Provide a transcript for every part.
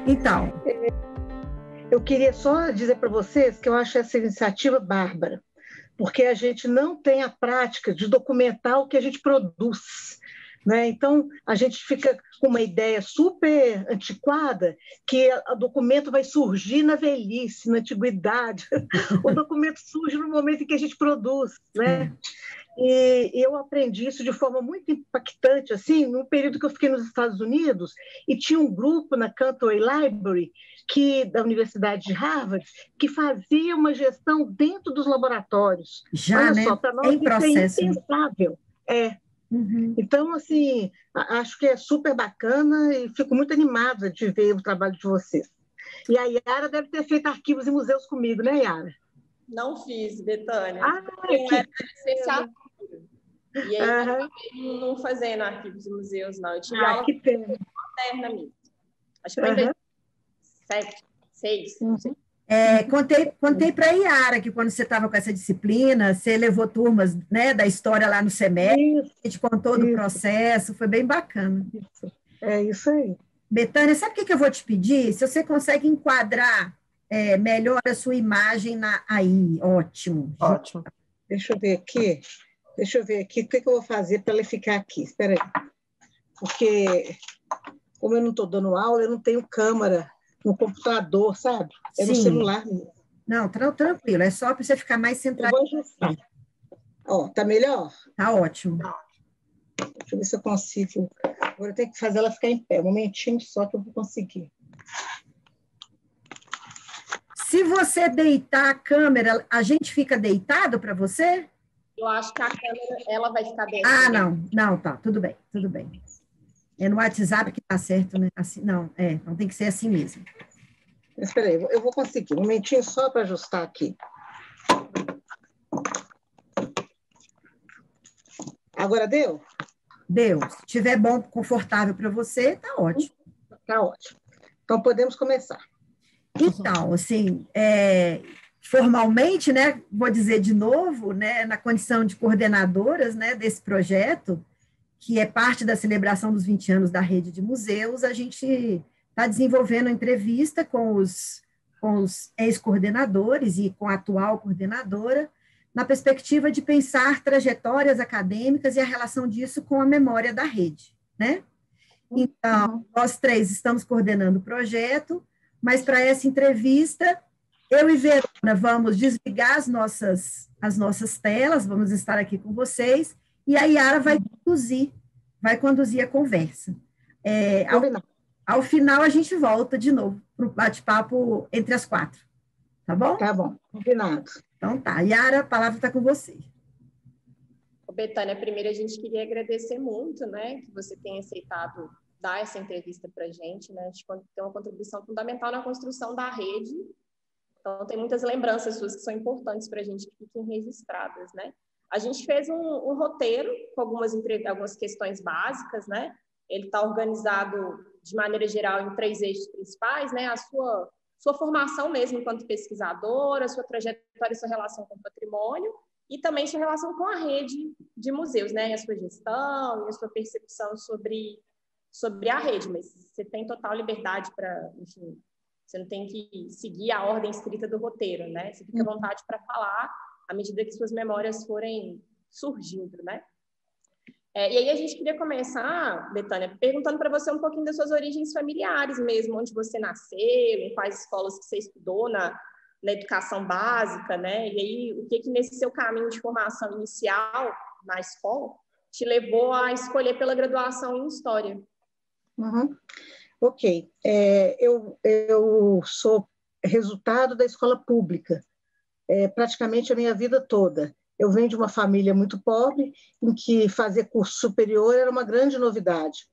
Então, eu queria só dizer para vocês que eu acho essa iniciativa bárbara, porque a gente não tem a prática de documentar o que a gente produz, né? Então, a gente fica com uma ideia super antiquada que o documento vai surgir na velhice, na antiguidade. O documento surge no momento em que a gente produz, né? E eu aprendi isso de forma muito impactante, assim, num período que eu fiquei nos Estados Unidos, e tinha um grupo na Cantwell Library, da Universidade de Harvard, que fazia uma gestão dentro dos laboratórios. já, Olha né? só, para nós Em isso é processo. impensável. Uhum. Então, assim, acho que é super bacana e fico muito animada de ver o trabalho de vocês. E a Yara deve ter feito arquivos e museus comigo, né, Yara? Não fiz, Betânia. Ah, eu era que licenciatura. E aí eu acabei não fazendo arquivos e museus, não. Eu tive aula que pena. moderna mesmo. Acho que foi em 2007, 2006, não sei. Contei para a Yara que quando você estava com essa disciplina, você levou turmas, né, da história lá no semestre, a gente contou do processo, foi bem bacana. É isso aí. Betânia, sabe o que eu vou te pedir? Se você consegue enquadrar melhor a sua imagem aí, ótimo. Ótimo. Deixa eu ver aqui o que eu vou fazer para ela ficar aqui. Espera aí. Porque, como eu não estou dando aula, eu não tenho câmera no computador, sabe? É no celular mesmo. Não, tranquilo, é só para você ficar mais centrado. Eu vou ajustar. Ó, tá melhor? Tá ótimo. Deixa eu ver se eu consigo. Agora eu tenho que fazer ela ficar em pé. Um momentinho só que eu vou conseguir. Se você deitar a câmera, a gente fica deitado para você? Eu acho que a câmera, ela vai ficar dentro. Não, tá, tudo bem. É no WhatsApp que tá certo, né? Assim, não tem que ser assim mesmo. Espera aí, eu vou conseguir. Um momentinho só para ajustar aqui. Agora deu? Deu. Se tiver bom, confortável para você, tá ótimo. Tá ótimo. Então, podemos começar. Então, assim, formalmente, né, vou dizer de novo, né, na condição de coordenadoras, né, desse projeto, que é parte da celebração dos 20 anos da rede de museus, a gente está desenvolvendo entrevista com os ex-coordenadores e com a atual coordenadora, na perspectiva de pensar trajetórias acadêmicas e a relação disso com a memória da rede, né? Então, nós três estamos coordenando o projeto, mas para essa entrevista, eu e Verona vamos desligar as nossas telas, vamos estar aqui com vocês, e a Yara vai conduzir a conversa. Ao final, a gente volta de novo para o bate-papo entre as quatro. Tá bom? Tá bom, combinado. Então tá. Yara, a palavra está com você. Betânia, primeiro a gente queria agradecer muito, né, que você tenha aceitado dar essa entrevista para a gente, né? A gente tem uma contribuição fundamental na construção da rede. Então, tem muitas lembranças suas que são importantes para a gente que fiquem registradas, né? A gente fez um roteiro com algumas questões básicas, né? Ele está organizado, de maneira geral, em 3 eixos principais, né? A sua formação mesmo enquanto pesquisadora, sua trajetória e sua relação com o patrimônio, e também sua relação com a rede de museus, né? E a sua gestão, e a sua percepção sobre a rede, mas você tem total liberdade para, enfim, você não tem que seguir a ordem escrita do roteiro, né? Você fica à vontade para falar à medida que suas memórias forem surgindo, né? E aí a gente queria começar, Betânia, perguntando para você um pouquinho das suas origens familiares mesmo, onde você nasceu, em quais escolas que você estudou na educação básica, né? E aí o que nesse seu caminho de formação inicial na escola te levou a escolher pela graduação em História? Ok. Eu sou resultado da escola pública, praticamente a minha vida toda. Eu venho de uma família muito pobre, em que fazer curso superior era uma grande novidade.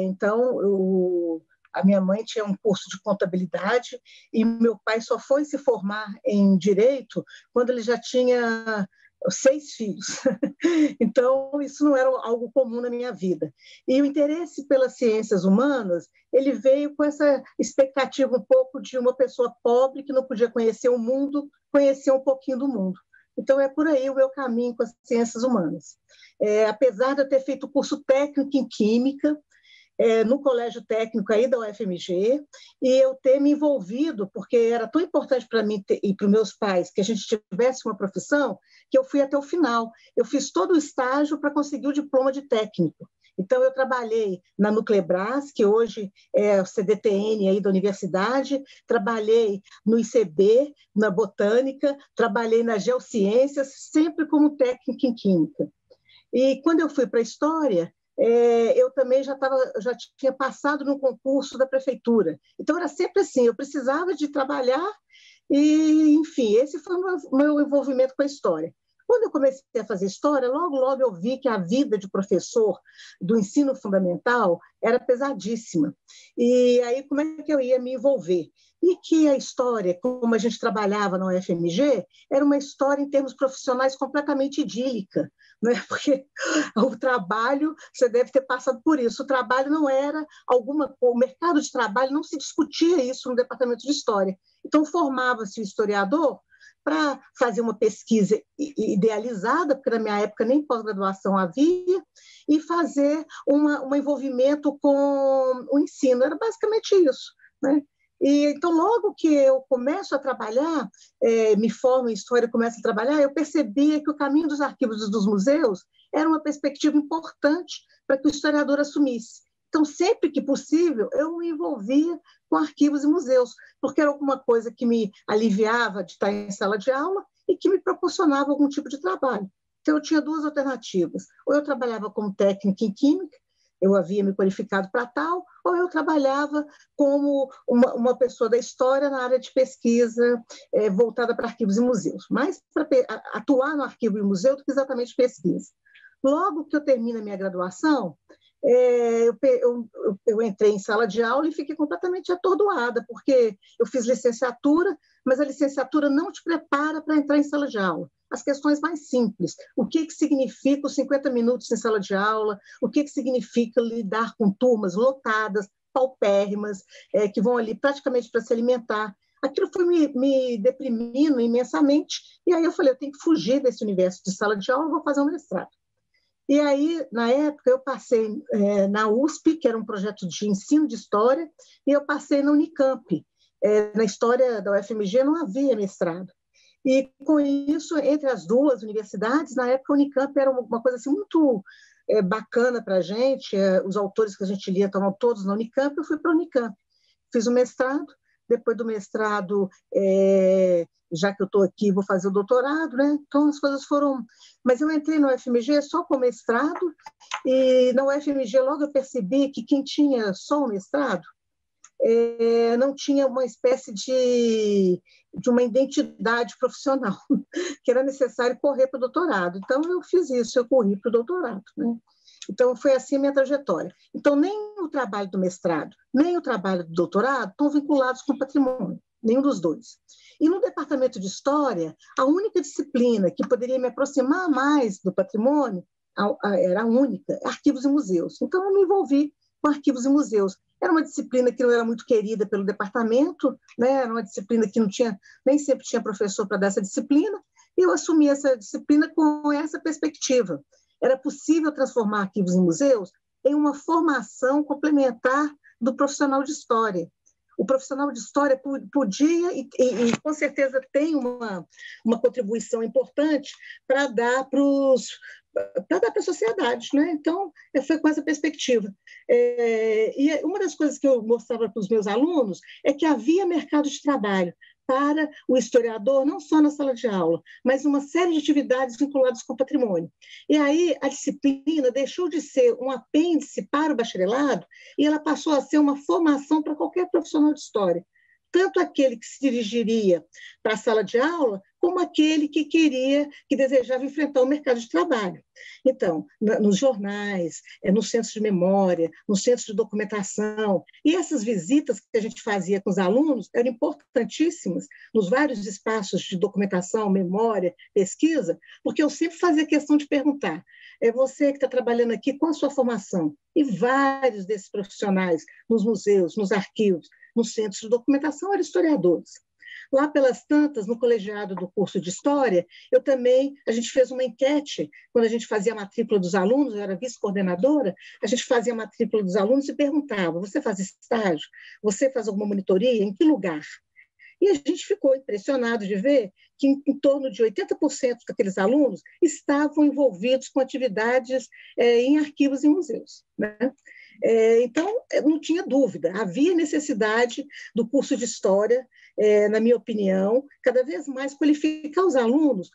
Então, a minha mãe tinha um curso de contabilidade e meu pai só foi se formar em Direito quando ele já tinha 6 filhos. Então, isso não era algo comum na minha vida. E o interesse pelas ciências humanas, ele veio com essa expectativa um pouco de uma pessoa pobre que não podia conhecer o mundo, conhecer um pouquinho do mundo. Então, é por aí o meu caminho com as ciências humanas. Apesar de eu ter feito curso técnico em Química, no colégio técnico aí da UFMG, e eu ter me envolvido, porque era tão importante para mim e para os meus pais que a gente tivesse uma profissão, que eu fui até o final. Eu fiz todo o estágio para conseguir o diploma de técnico. Então, eu trabalhei na Nuclebras, que hoje é o CDTN aí da universidade, trabalhei no ICB, na Botânica, trabalhei nas Geociências, sempre como técnica em Química. E quando eu fui para a História, eu também já tinha passado no concurso da prefeitura. Então, era sempre assim, eu precisava de trabalhar e, enfim, esse foi o meu envolvimento com a História. Quando eu comecei a fazer História, logo, logo eu vi que a vida de professor do ensino fundamental era pesadíssima. E aí, como é que eu ia me envolver? E que a História, como a gente trabalhava na UFMG, era uma história em termos profissionais completamente idílica, né? Porque o trabalho, você deve ter passado por isso, o trabalho não era o mercado de trabalho não se discutia isso no departamento de História. Então, formava-se o historiador para fazer uma pesquisa idealizada, porque na minha época nem pós-graduação havia, e fazer um envolvimento com o ensino. Era basicamente isso, né? E, então, logo que eu começo a trabalhar, me formo em História e começo a trabalhar, eu percebia que o caminho dos arquivos e dos museus era uma perspectiva importante para que o historiador assumisse. Então, sempre que possível, eu me envolvia com arquivos e museus, porque era alguma coisa que me aliviava de estar em sala de aula e que me proporcionava algum tipo de trabalho. Então, eu tinha duas alternativas. Ou eu trabalhava como técnica em Química, eu havia me qualificado para tal, ou eu trabalhava como uma pessoa da História na área de pesquisa voltada para arquivos e museus, mais para atuar no arquivo e museu do que exatamente pesquisa. Logo que eu termino a minha graduação, eu entrei em sala de aula e fiquei completamente atordoada, porque eu fiz licenciatura, mas a licenciatura não te prepara para entrar em sala de aula. As questões mais simples, o que significa os 50 minutos em sala de aula, o que significa lidar com turmas lotadas, paupérrimas, que vão ali praticamente para se alimentar. Aquilo foi me deprimindo imensamente, e aí eu falei, eu tenho que fugir desse universo de sala de aula, vou fazer um mestrado. E aí, na época, eu passei na USP, que era um projeto de ensino de História, e eu passei na Unicamp. Na História da UFMG não havia mestrado. E, com isso, entre as duas universidades, na época, a Unicamp era uma coisa assim, muito bacana para a gente. Os autores que a gente lia estavam todos na Unicamp, eu fui para a Unicamp. Fiz o mestrado, depois do mestrado, já que eu estou aqui, vou fazer o doutorado, né? Então, as coisas foram... Mas eu entrei no UFMG só com mestrado, e na UFMG logo eu percebi que quem tinha só o mestrado não tinha uma espécie de uma identidade profissional, que era necessário correr para o doutorado. Então, eu fiz isso, eu corri para o doutorado, né? Então, foi assim a minha trajetória. Então, nem o trabalho do mestrado, nem o trabalho do doutorado estão vinculados com o patrimônio, nenhum dos dois. E no departamento de História, a única disciplina que poderia me aproximar mais do patrimônio era a única, arquivos e museus. Então, eu me envolvi com arquivos e museus. Era uma disciplina que não era muito querida pelo departamento, né? Era uma disciplina que nem sempre tinha professor para dar essa disciplina, e eu assumi essa disciplina com essa perspectiva. Era possível transformar arquivos e museus em uma formação complementar do profissional de História. O profissional de História podia e com certeza tem uma contribuição importante para dar para a sociedade, né? Então, foi com essa perspectiva. E uma das coisas que eu mostrava para os meus alunos é que havia mercado de trabalho para o historiador, não só na sala de aula, mas uma série de atividades vinculadas com o patrimônio. E aí a disciplina deixou de ser um apêndice para o bacharelado e ela passou a ser uma formação para qualquer profissional de história, tanto aquele que se dirigiria para a sala de aula, como aquele que desejava enfrentar o mercado de trabalho. Então, nos jornais, nos centros de memória, nos centros de documentação, e essas visitas que a gente fazia com os alunos eram importantíssimas nos vários espaços de documentação, memória, pesquisa, porque eu sempre fazia questão de perguntar, você que está trabalhando aqui, qual a sua formação? E vários desses profissionais, nos museus, nos arquivos, nos centros de documentação, eram historiadores. Lá pelas tantas, no colegiado do curso de História, a gente fez uma enquete, quando a gente fazia a matrícula dos alunos, eu era vice-coordenadora, a gente fazia a matrícula dos alunos e perguntava, você faz estágio? Você faz alguma monitoria? Em que lugar? E a gente ficou impressionado de ver que em torno de 80% daqueles alunos estavam envolvidos com atividades em arquivos e museus, né? Então, não tinha dúvida, havia necessidade do curso de História, na minha opinião, cada vez mais qualificar os alunos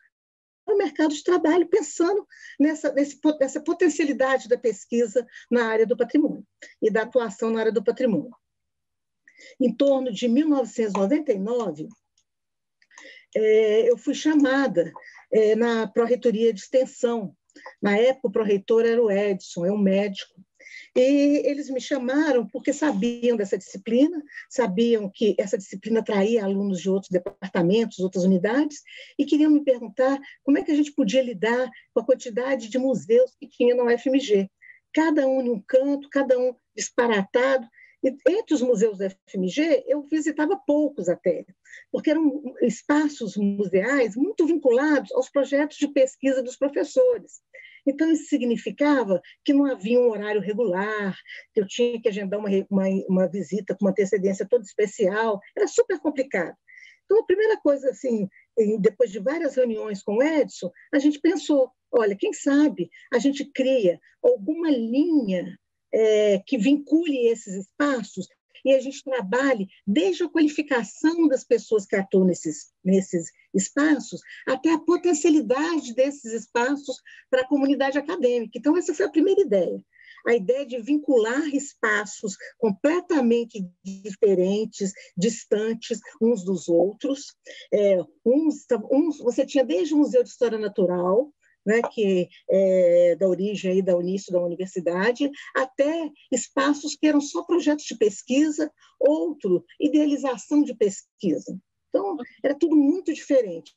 para o mercado de trabalho, pensando nessa potencialidade da pesquisa na área do patrimônio e da atuação na área do patrimônio. Em torno de 1999, eu fui chamada na Pró-Reitoria de Extensão. Na época, o pró-reitor era o Edson, é um médico. E eles me chamaram porque sabiam dessa disciplina, sabiam que essa disciplina atraía alunos de outros departamentos, outras unidades, e queriam me perguntar como é que a gente podia lidar com a quantidade de museus que tinha na UFMG. Cada um em um canto, cada um disparatado. E entre os museus da FMG, eu visitava poucos até, porque eram espaços museais muito vinculados aos projetos de pesquisa dos professores. Então, isso significava que não havia um horário regular, que eu tinha que agendar uma visita com uma antecedência toda especial, era super complicado. Então, a primeira coisa, assim, depois de várias reuniões com o Edson, a gente pensou, olha, quem sabe a gente cria alguma linha que vincule esses espaços e a gente trabalhe desde a qualificação das pessoas que atuam nesses espaços até a potencialidade desses espaços para a comunidade acadêmica. Então, essa foi a primeira ideia. A ideia de vincular espaços completamente diferentes, distantes uns dos outros. Você tinha desde o Museu de História Natural, né, que da origem aí da início da universidade, até espaços que eram só projetos de pesquisa, outro, idealização de pesquisa. Então, era tudo muito diferente.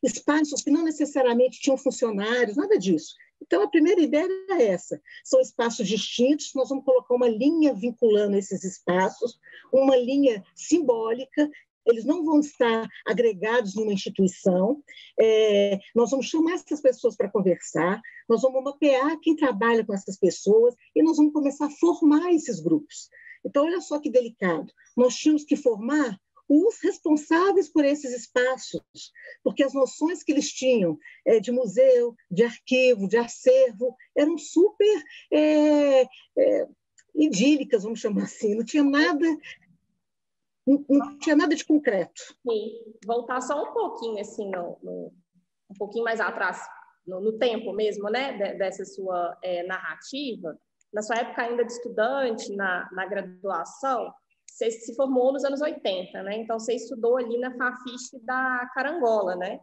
Espaços que não necessariamente tinham funcionários, nada disso. Então, a primeira ideia era essa. São espaços distintos, nós vamos colocar uma linha vinculando esses espaços, uma linha simbólica. Eles não vão estar agregados numa instituição, nós vamos chamar essas pessoas para conversar, nós vamos mapear quem trabalha com essas pessoas e nós vamos começar a formar esses grupos. Então, olha só que delicado, nós tínhamos que formar os responsáveis por esses espaços, porque as noções que eles tinham de museu, de arquivo, de acervo, eram super idílicas, vamos chamar assim, não tinha nada de concreto. Sim, voltar só um pouquinho, assim, um pouquinho mais atrás, no tempo mesmo, né, dessa sua narrativa. Na sua época ainda de estudante, na graduação, você se formou nos anos 80, né? Então, você estudou ali na Fafiche da Carangola, né?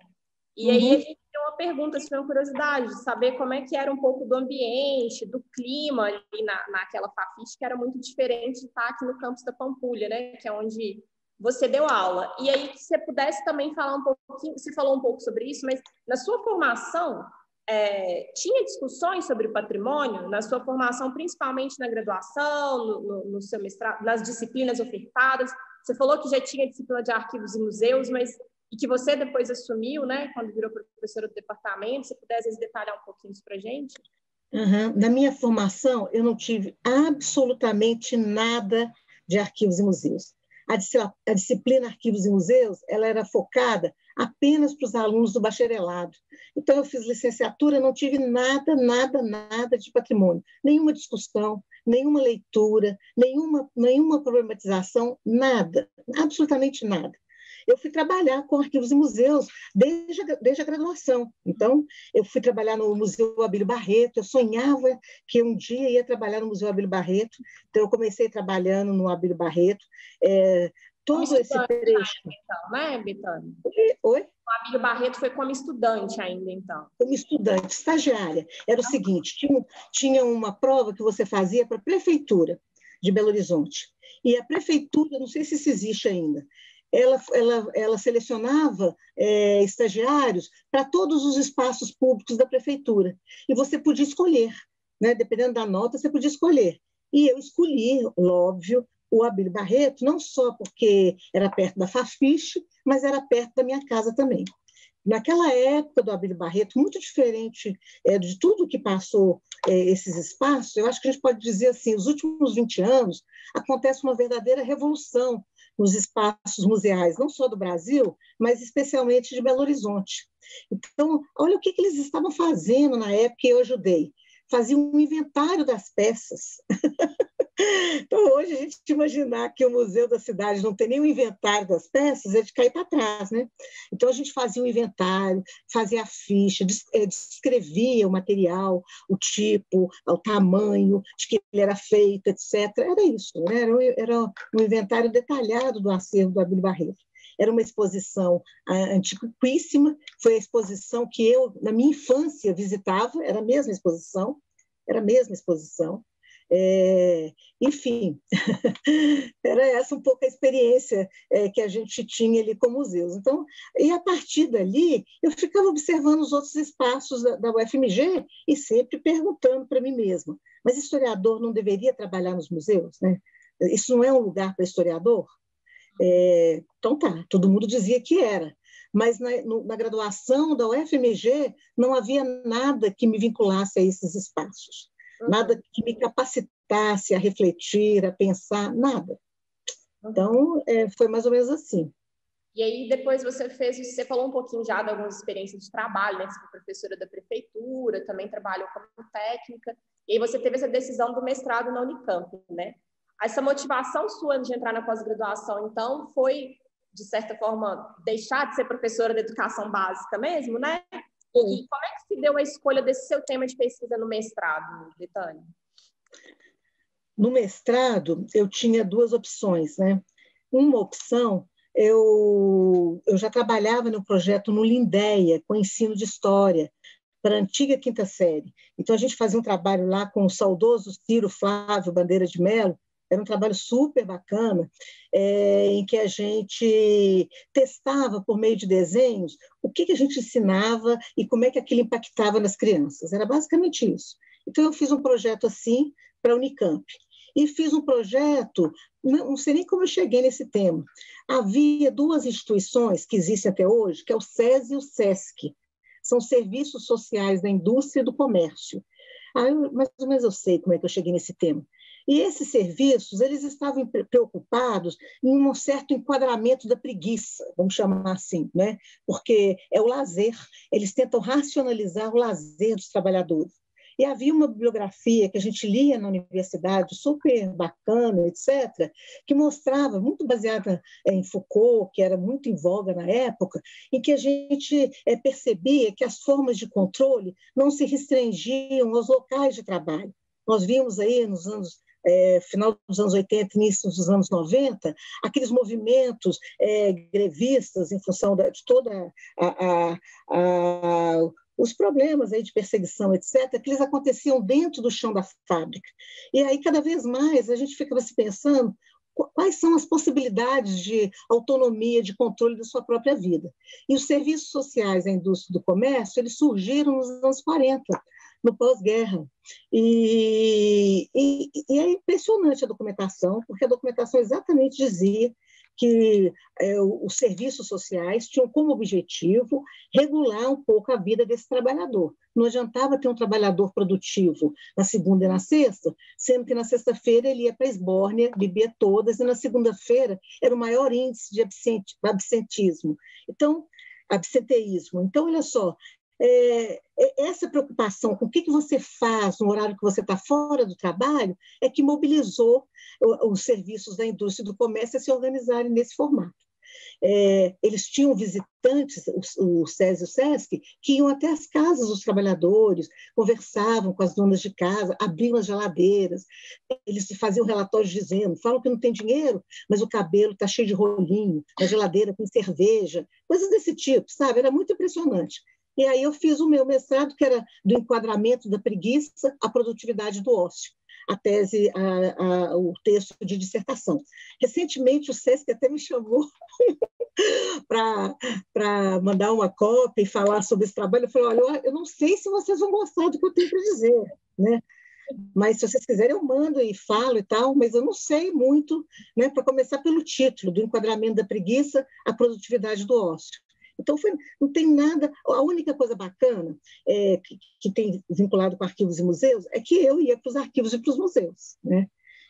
E aí a gente tem uma pergunta, assim, uma curiosidade, de saber como é que era um pouco do ambiente, do clima ali naquela Fafiche, que era muito diferente de estar aqui no campus da Pampulha, né? Que é onde você deu aula. E aí, se você pudesse também falar um pouquinho, você falou um pouco sobre isso, mas na sua formação, tinha discussões sobre patrimônio? Na sua formação, principalmente na graduação, no seu mestrado, nas disciplinas ofertadas? Você falou que já tinha disciplina de arquivos e museus, mas e que você depois assumiu, né, quando virou professora do departamento. Se puder, às vezes, detalhar um pouquinho isso para a gente? Na minha formação, eu não tive absolutamente nada de arquivos e museus. A disciplina Arquivos e Museus, ela era focada apenas para os alunos do bacharelado. Então, eu fiz licenciatura, não tive nada de patrimônio. Nenhuma discussão, nenhuma leitura, nenhuma problematização, nada, absolutamente nada. Eu fui trabalhar com arquivos e museus desde a graduação. Então, eu fui trabalhar no Museu Abílio Barreto, eu sonhava que um dia ia trabalhar no Museu Abílio Barreto, então eu comecei trabalhando no Abílio Barreto, todo esse trecho. Então, né, Betânia? Oi? O Abílio Barreto foi como estudante ainda, então? Como estudante, estagiária. Era o seguinte, tinha uma prova que você fazia para a Prefeitura de Belo Horizonte, e a Prefeitura, não sei se isso existe ainda, ela selecionava estagiários para todos os espaços públicos da prefeitura. E você podia escolher, né? Dependendo da nota, você podia escolher. E eu escolhi, óbvio, o Abílio Barreto, não só porque era perto da Fafiche, mas era perto da minha casa também. Naquela época do Abílio Barreto, muito diferente de tudo que passou esses espaços, eu acho que a gente pode dizer assim, os últimos 20 anos, acontece uma verdadeira revolução nos espaços museais, não só do Brasil, mas especialmente de Belo Horizonte. Então, olha o que eles estavam fazendo na época que eu ajudei. Faziam um inventário das peças. Então, hoje, a gente imaginar que o Museu da Cidade não tem nem o inventário das peças é de cair para trás, né? Então, a gente fazia um inventário, fazia a ficha, descrevia o material, o tipo, o tamanho, de que ele era feito, etc. Era isso, né? Era um inventário detalhado do acervo do Abílio Barreto. Era uma exposição antiquíssima, foi a exposição que eu, na minha infância, visitava, era a mesma exposição, enfim, era essa um pouco a experiência que a gente tinha ali com museus. Então, e a partir dali, eu ficava observando os outros espaços da UFMG e sempre perguntando para mim mesma, mas historiador não deveria trabalhar nos museus, né? Isso não é um lugar para historiador? Então tá, todo mundo dizia que era, mas na graduação da UFMG não havia nada que me vinculasse a esses espaços, nada que me capacitasse a refletir, a pensar, nada. Então, foi mais ou menos assim. E aí, depois você falou um pouquinho já de algumas experiências de trabalho, né? Você foi professora da prefeitura, também trabalhou como técnica, e aí você teve essa decisão do mestrado na Unicamp, né? Essa motivação sua de entrar na pós-graduação, então, foi, de certa forma, deixar de ser professora de educação básica mesmo, né? E como é que se deu a escolha desse seu tema de pesquisa no mestrado, Betânia? No mestrado, eu tinha duas opções, né? Uma opção, eu já trabalhava no projeto no Lindéia, com ensino de história, para a antiga quinta série. Então, a gente fazia um trabalho lá com o saudoso Ciro Flávio Bandeira de Mello, era um trabalho super bacana, em que a gente testava, por meio de desenhos, o que a gente ensinava e como é que aquilo impactava nas crianças. Era basicamente isso. Então, eu fiz um projeto assim para a Unicamp. E fiz um projeto, não sei nem como eu cheguei nesse tema. Havia duas instituições que existem até hoje, que é o SESI e o SESC. São Serviços Sociais da Indústria e do Comércio. Mais ou menos eu sei como é que eu cheguei nesse tema. E esses serviços, eles estavam preocupados em um certo enquadramento da preguiça, vamos chamar assim, né? Porque é o lazer, eles tentam racionalizar o lazer dos trabalhadores. E havia uma bibliografia que a gente lia na universidade, super bacana, etc., que mostrava, muito baseada em Foucault, que era muito em voga na época, em que a gente percebia que as formas de controle não se restringiam aos locais de trabalho. Nós vimos aí nos anos final dos anos 80, início dos anos 90, aqueles movimentos grevistas em função de toda os problemas aí de perseguição, etc., que eles aconteciam dentro do chão da fábrica. E aí, cada vez mais, a gente ficava se pensando quais são as possibilidades de autonomia, de controle da sua própria vida. E os serviços sociais da indústria do comércio, eles surgiram nos anos 40, no pós-guerra. E é impressionante a documentação, porque a documentação exatamente dizia que os serviços sociais tinham como objetivo regular um pouco a vida desse trabalhador. Não adiantava ter um trabalhador produtivo na segunda e na sexta, sendo que na sexta-feira ele ia para a esbórnia, bebia todas, e na segunda-feira era o maior índice de absenteísmo. Então, olha só, essa preocupação com o que você faz no horário que você está fora do trabalho é que mobilizou os serviços da indústria e do comércio a se organizarem nesse formato. Eles tinham visitantes, o SESI e o SESC, que iam até as casas dos trabalhadores, conversavam com as donas de casa, abriam as geladeiras, eles faziam relatórios dizendo, falam que não tem dinheiro, mas o cabelo está cheio de rolinho, na geladeira tem cerveja, coisas desse tipo, sabe? Era muito impressionante. E aí eu fiz o meu mestrado, que era do enquadramento da preguiça à produtividade do ócio, a tese, o texto de dissertação. Recentemente, o SESC até me chamou para mandar uma cópia e falar sobre esse trabalho. Eu falei, olha, eu não sei se vocês vão gostar do que eu tenho para dizer, né? Mas se vocês quiserem eu mando e falo e tal, mas eu não sei muito, né, para começar pelo título, do enquadramento da preguiça à produtividade do ócio. Então, não tem nada. A única coisa bacana que tem vinculado com arquivos e museus é que eu ia para os arquivos e para os museus, né?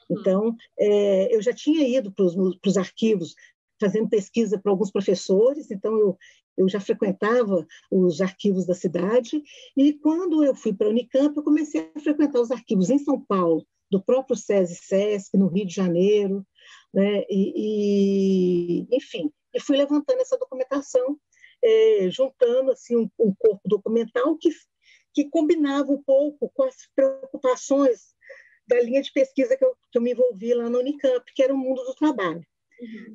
Então, eu já tinha ido para os arquivos fazendo pesquisa para alguns professores, então eu já frequentava os arquivos da cidade, e quando eu fui para a Unicamp, eu comecei a frequentar os arquivos em São Paulo, do próprio SESI-SESC, no Rio de Janeiro, né? Enfim, e fui levantando essa documentação, juntando assim, um corpo documental que combinava um pouco com as preocupações da linha de pesquisa que eu me envolvi lá na Unicamp, que era o mundo do trabalho.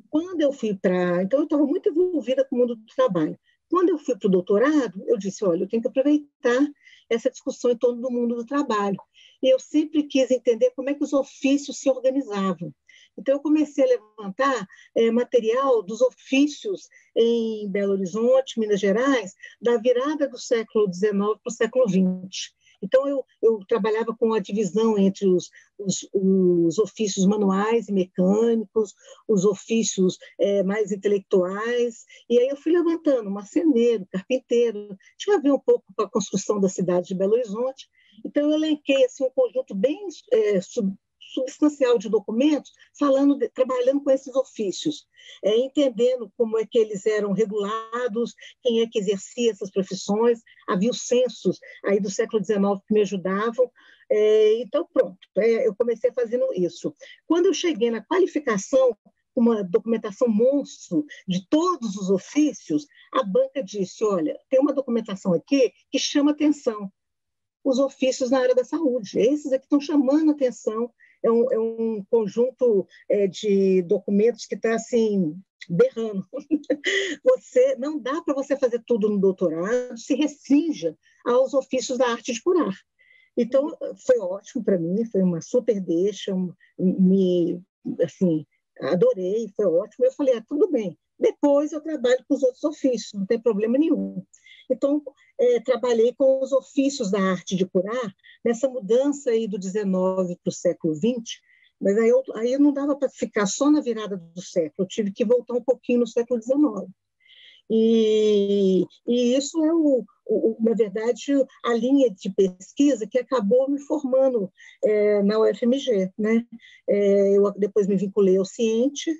Quando eu fui para... Então, eu estava muito envolvida com o mundo do trabalho. Quando eu fui para o doutorado, eu disse, olha, eu tenho que aproveitar essa discussão em torno do mundo do trabalho. E eu sempre quis entender como é que os ofícios se organizavam. Então, eu comecei a levantar material dos ofícios em Belo Horizonte, Minas Gerais, da virada do século XIX para o século XX. Então, eu trabalhava com a divisão entre os ofícios manuais e mecânicos, os ofícios mais intelectuais, e aí eu fui levantando marceneiro, carpinteiro, tinha a ver um pouco com a construção da cidade de Belo Horizonte. Então, eu elenquei assim, um conjunto bem substancial de documentos, trabalhando com esses ofícios, entendendo como é que eles eram regulados, quem é que exercia essas profissões, havia os censos aí do século XIX que me ajudavam, então pronto, eu comecei fazendo isso. Quando eu cheguei na qualificação, uma documentação monstro de todos os ofícios, a banca disse, olha, tem uma documentação aqui que chama atenção, os ofícios na área da saúde, esses aqui estão chamando atenção, é um conjunto de documentos que está assim, berrando. Não dá para você fazer tudo no doutorado, se restrinja aos ofícios da arte de curar. Então, foi ótimo para mim, foi uma super deixa, assim, adorei, foi ótimo. Eu falei, tudo bem, depois eu trabalho com os outros ofícios, não tem problema nenhum. Então, trabalhei com os ofícios da arte de curar, nessa mudança aí do XIX para o século XX, mas aí não dava para ficar só na virada do século, eu tive que voltar um pouquinho no século XIX. E isso é, na verdade, a linha de pesquisa que acabou me formando na UFMG, né? Eu depois me vinculei ao Ciente.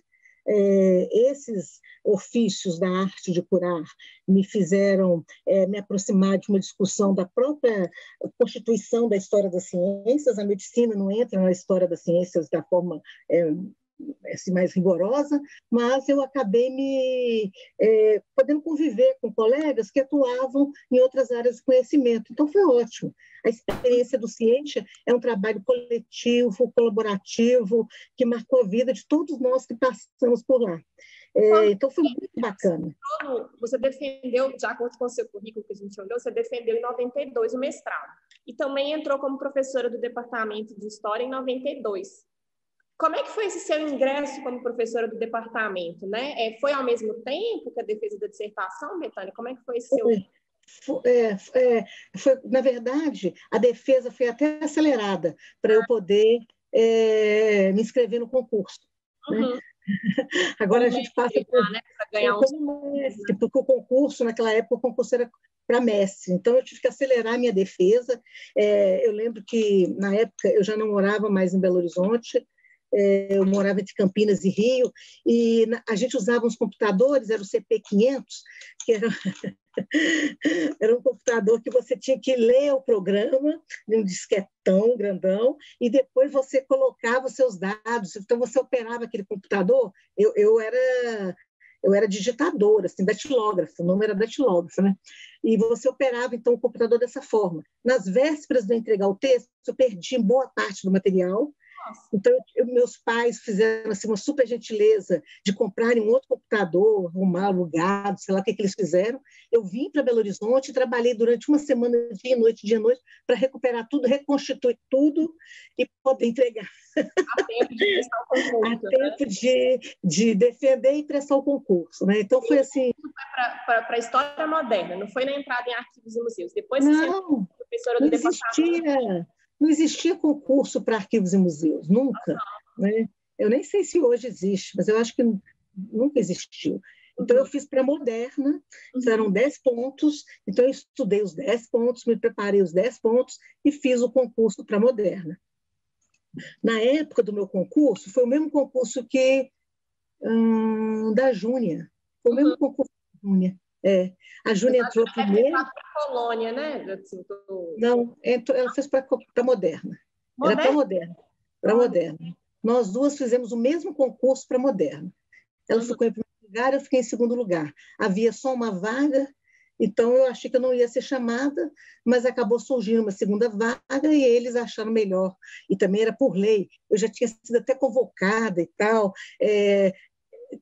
Esses ofícios da arte de curar me fizeram me aproximar de uma discussão da própria constituição da história das ciências. A medicina não entra na história das ciências da forma assim, mais rigorosa, mas eu acabei podendo conviver com colegas que atuavam em outras áreas de conhecimento. Então, foi ótimo. A experiência do Ciência é um trabalho coletivo, colaborativo, que marcou a vida de todos nós que passamos por lá. Então, foi muito bacana. Você defendeu, de acordo com o seu currículo que a gente olhou, você defendeu em 92 o mestrado. E também entrou como professora do Departamento de História em 92. Como é que foi esse seu ingresso como professora do departamento, né? Foi ao mesmo tempo que a defesa da dissertação, Betânia? Como é que foi esse seu... Na verdade, a defesa foi até acelerada para eu poder me inscrever no concurso. Uhum. Né? Agora a gente passa por ganhar como mestre, porque o concurso, naquela época, o concurso era para mestre, então eu tive que acelerar a minha defesa. Eu lembro que, na época, eu já não morava mais em Belo Horizonte, eu morava entre Campinas e Rio, e a gente usava uns computadores, era o CP500, que era um computador que você tinha que ler o programa, num disquetão grandão, e depois você colocava os seus dados, então você operava aquele computador, eu era digitadora, assim, datilógrafa, o nome era datilógrafa, né? E você operava, então, o computador dessa forma. Nas vésperas de eu entregar o texto, eu perdi boa parte do material. Então, meus pais fizeram assim, uma super gentileza de comprarem um outro computador, arrumar alugado, sei lá o que eles fizeram. Eu vim para Belo Horizonte e trabalhei durante uma semana, dia e noite, para recuperar tudo, reconstituir tudo e poder entregar. A tempo de prestar o concurso. A tempo de defender e prestar o concurso. Né? Então, foi assim... Isso foi para a história moderna, não foi na entrada em arquivos e museus. Depois não professora do existia. não existia concurso para arquivos e museus, nunca, né? Eu nem sei se hoje existe, mas eu acho que nunca existiu. Então, eu fiz para moderna, eram 10 pontos, então eu estudei os 10 pontos, me preparei os 10 pontos e fiz o concurso para moderna. Na época do meu concurso, foi o mesmo concurso que da Júnia, foi o mesmo concurso da Júnia. A Júnia entrou primeiro. Para a Colônia, né? Não, ela fez para moderna. Era para moderna. Para moderna. Nós duas fizemos o mesmo concurso para moderna. Ela ficou em primeiro lugar, eu fiquei em segundo lugar. Havia só uma vaga, então eu achei que eu não ia ser chamada, mas acabou surgindo uma segunda vaga e eles acharam melhor. E também era por lei. Eu já tinha sido até convocada e tal.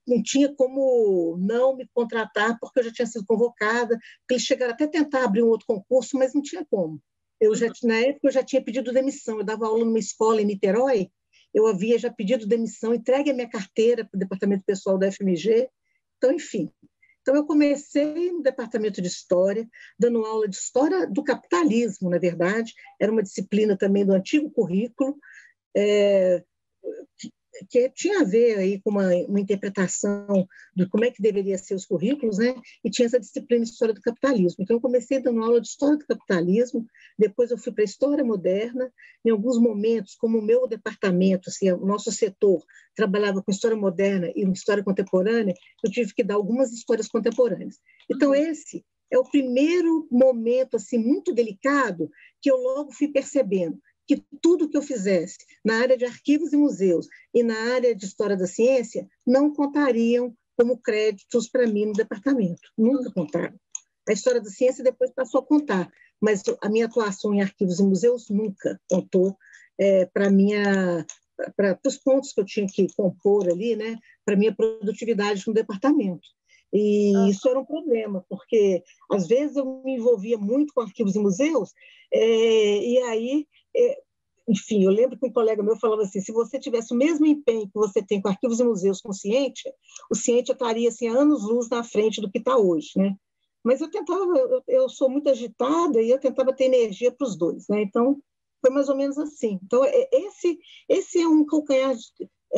Não tinha como não me contratar, porque eu já tinha sido convocada. Eles chegaram até a tentar abrir um outro concurso, mas não tinha como. Na época, eu já tinha pedido demissão. Eu dava aula numa escola em Niterói, eu havia já pedido demissão, entregue a minha carteira para o departamento pessoal da FMG. Então, enfim. Então, eu comecei no departamento de História, dando aula de História do capitalismo, na verdade. Era uma disciplina também do antigo currículo, que tinha a ver aí com uma interpretação de como é que deveria ser os currículos, né? E tinha essa disciplina de História do Capitalismo. Então, eu comecei dando aula de História do Capitalismo, depois eu fui para a História Moderna, em alguns momentos, como o meu departamento, assim, o nosso setor, trabalhava com História Moderna e História Contemporânea, eu tive que dar algumas histórias contemporâneas. Então, esse é o primeiro momento, assim, muito delicado, que eu logo fui percebendo que tudo que eu fizesse na área de arquivos e museus e na área de história da ciência não contariam como créditos para mim no departamento. Nunca contaram. A história da ciência depois passou a contar, mas a minha atuação em arquivos e museus nunca contou para os pontos que eu tinha que compor ali, né, para a minha produtividade no departamento. E isso era um problema, porque às vezes eu me envolvia muito com arquivos e museus, e aí, enfim, eu lembro que um colega meu falava assim, se você tivesse o mesmo empenho que você tem com arquivos e museus com o Ciente estaria assim, a anos-luz na frente do que está hoje, né? Mas eu sou muito agitada e eu tentava ter energia para os dois, né? Então, foi mais ou menos assim. Então, esse é um calcanhar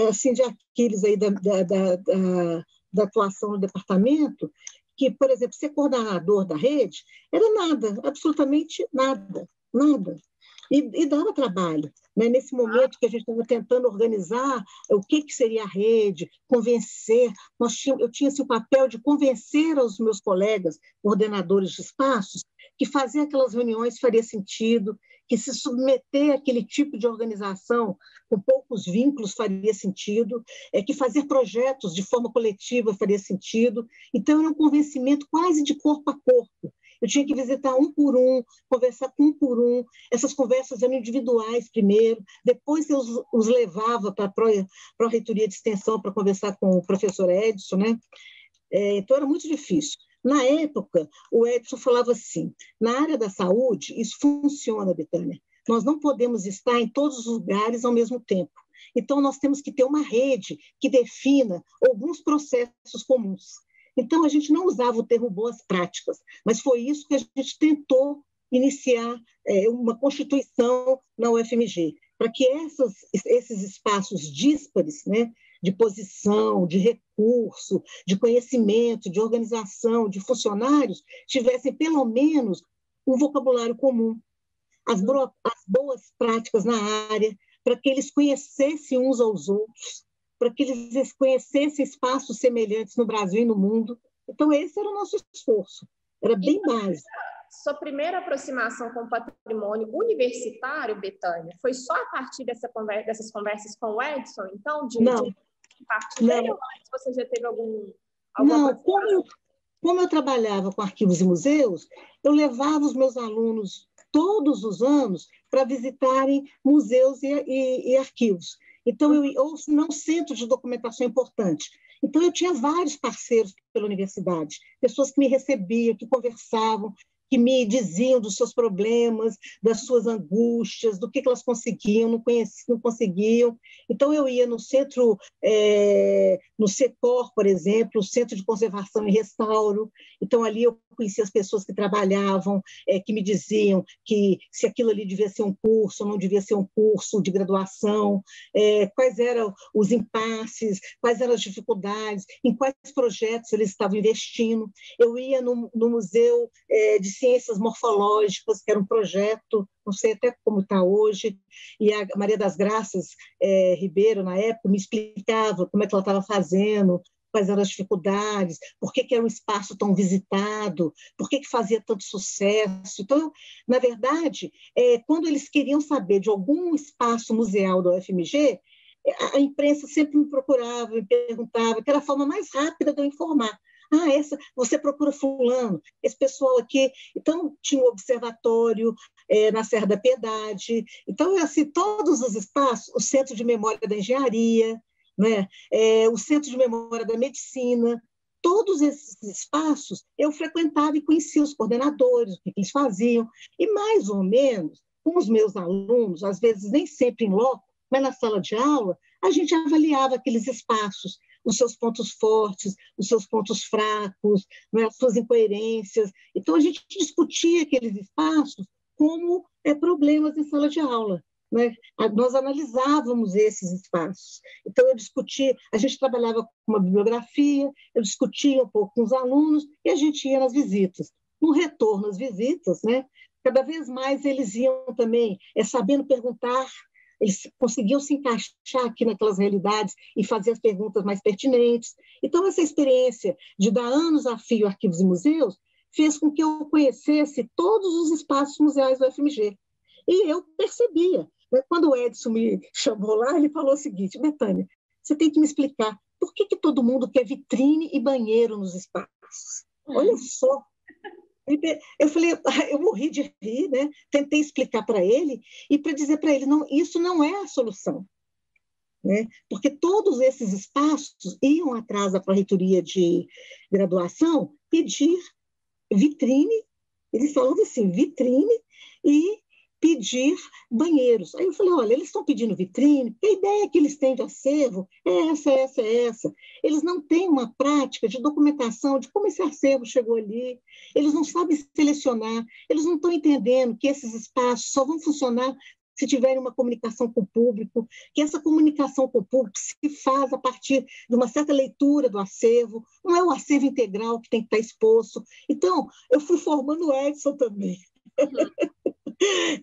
assim, de Aquiles aí da atuação no departamento, que, por exemplo, ser coordenador da rede era nada, absolutamente nada, nada. E dava trabalho, né? Nesse momento que a gente estava tentando organizar o que seria a rede, convencer, eu tinha esse papel de convencer os meus colegas, coordenadores de espaços, que fazer aquelas reuniões faria sentido, que se submeter àquele tipo de organização com poucos vínculos faria sentido, que fazer projetos de forma coletiva faria sentido. Então, era um convencimento quase de corpo a corpo. Eu tinha que visitar um por um, conversar com um por um. Essas conversas eram individuais primeiro, depois eu os levava para a reitoria de extensão para conversar com o professor Edson, né? Então, era muito difícil. Na época, o Edson falava assim, na área da saúde, isso funciona, Betânia. Nós não podemos estar em todos os lugares ao mesmo tempo. Então, nós temos que ter uma rede que defina alguns processos comuns. Então, a gente não usava o termo boas práticas, mas foi isso que a gente tentou iniciar uma constituição na UFMG, para que esses espaços díspares, né, de posição, de recurso, de conhecimento, de organização, de funcionários, tivessem pelo menos um vocabulário comum, as boas práticas na área, para que eles conhecessem uns aos outros, para que eles conhecessem espaços semelhantes no Brasil e no mundo. Então, esse era o nosso esforço, era bem básico. Sua primeira aproximação com o patrimônio universitário, Betânia, foi só a partir dessas conversas com o Edson? Então, não. Dele, ou antes você já teve alguma Não, como eu trabalhava com arquivos e museus, eu levava os meus alunos todos os anos para visitarem museus e arquivos. Então, ou se não, centros de documentação importante. Então, eu tinha vários parceiros pela universidade, pessoas que me recebiam, que conversavam, que me diziam dos seus problemas, das suas angústias, do que elas conseguiam, não conseguiam. Então, eu ia no centro, no SECOR, por exemplo, o Centro de Conservação e Restauro. Então, ali eu conhecia as pessoas que trabalhavam, que me diziam que se aquilo ali devia ser um curso ou não devia ser um curso de graduação, quais eram os impasses, quais eram as dificuldades, em quais projetos eles estavam investindo. Eu ia no Museu de Ciências Morfológicas, que era um projeto, não sei até como está hoje, e a Maria das Graças Ribeiro, na época, me explicava como é que ela estava fazendo, quais eram as dificuldades, por que era um espaço tão visitado, por que fazia tanto sucesso. Então, na verdade, quando eles queriam saber de algum espaço museal da UFMG, a imprensa sempre me procurava, me perguntava, que era a forma mais rápida de eu informar. Você procura fulano, esse pessoal aqui. Então, tinha um observatório na Serra da Piedade. Então, assim, todos os espaços, o Centro de Memória da Engenharia, né? O Centro de Memória da Medicina, todos esses espaços eu frequentava e conhecia os coordenadores, o que eles faziam, e mais ou menos, com os meus alunos, às vezes nem sempre em loco, mas na sala de aula, a gente avaliava aqueles espaços, os seus pontos fortes, os seus pontos fracos, né, as suas incoerências. Então, a gente discutia aqueles espaços como problemas em sala de aula. Né? Nós analisávamos esses espaços. Então, a gente trabalhava com uma bibliografia, eu discutia um pouco com os alunos e a gente ia nas visitas. No retorno às visitas, né, cada vez mais eles iam também sabendo perguntar, eles conseguiam se encaixar aqui naquelas realidades e fazer as perguntas mais pertinentes. Então, essa experiência de dar anos a fio arquivos e museus fez com que eu conhecesse todos os espaços museais do UFMG. E eu percebia. Quando o Edson me chamou lá, ele falou o seguinte: Bethânia, você tem que me explicar por que todo mundo quer vitrine e banheiro nos espaços. Olha só. Eu falei, eu morri de rir, né? Tentei explicar para ele e para dizer para ele, não, isso não é a solução. Né? Porque todos esses espaços iam atrás da Pró-Reitoria de Graduação pedir vitrine, eles falavam assim, vitrine e pedir banheiros. Aí eu falei, olha, eles estão pedindo vitrine, porque a ideia que eles têm de acervo é essa. Eles não têm uma prática de documentação de como esse acervo chegou ali, eles não sabem selecionar, eles não estão entendendo que esses espaços só vão funcionar se tiverem uma comunicação com o público, que essa comunicação com o público se faz a partir de uma certa leitura do acervo, não é o acervo integral que tem que estar exposto. Então, eu fui formando o Edson também.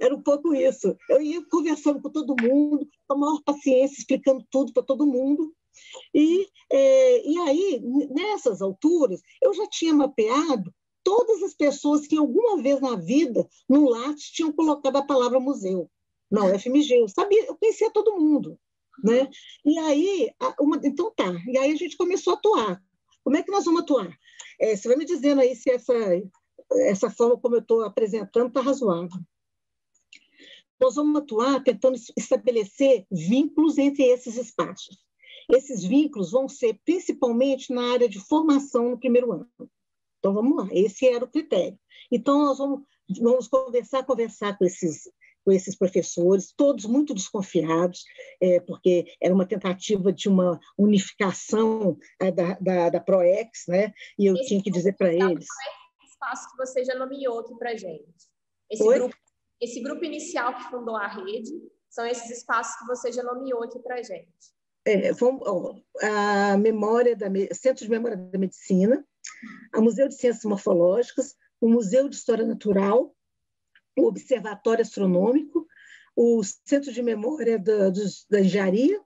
Era um pouco isso. Eu ia conversando com todo mundo, com a maior paciência, explicando tudo para todo mundo. E aí, nessas alturas, eu já tinha mapeado todas as pessoas que alguma vez na vida, no Lattes, tinham colocado a palavra museu. Na UFMG, eu conhecia todo mundo. Né? E aí, então tá, e aí a gente começou a atuar. Como é que nós vamos atuar? Você vai me dizendo aí se essa forma como eu estou apresentando está razoável. Nós vamos atuar tentando estabelecer vínculos entre esses espaços. Esses vínculos vão ser principalmente na área de formação no primeiro ano. Então, vamos lá, esse era o critério. Então, nós vamos conversar com esses professores, todos muito desconfiados, porque era uma tentativa de uma unificação da PROEX, né? E eu tinha que dizer para eles... Esse espaço que você já nomeou aqui para a gente. Esse grupo inicial que fundou a rede, são esses espaços que você já nomeou aqui para a gente. Centro de Memória da Medicina, o Museu de Ciências Morfológicas, o Museu de História Natural, o Observatório Astronômico, o Centro de Memória da Engenharia.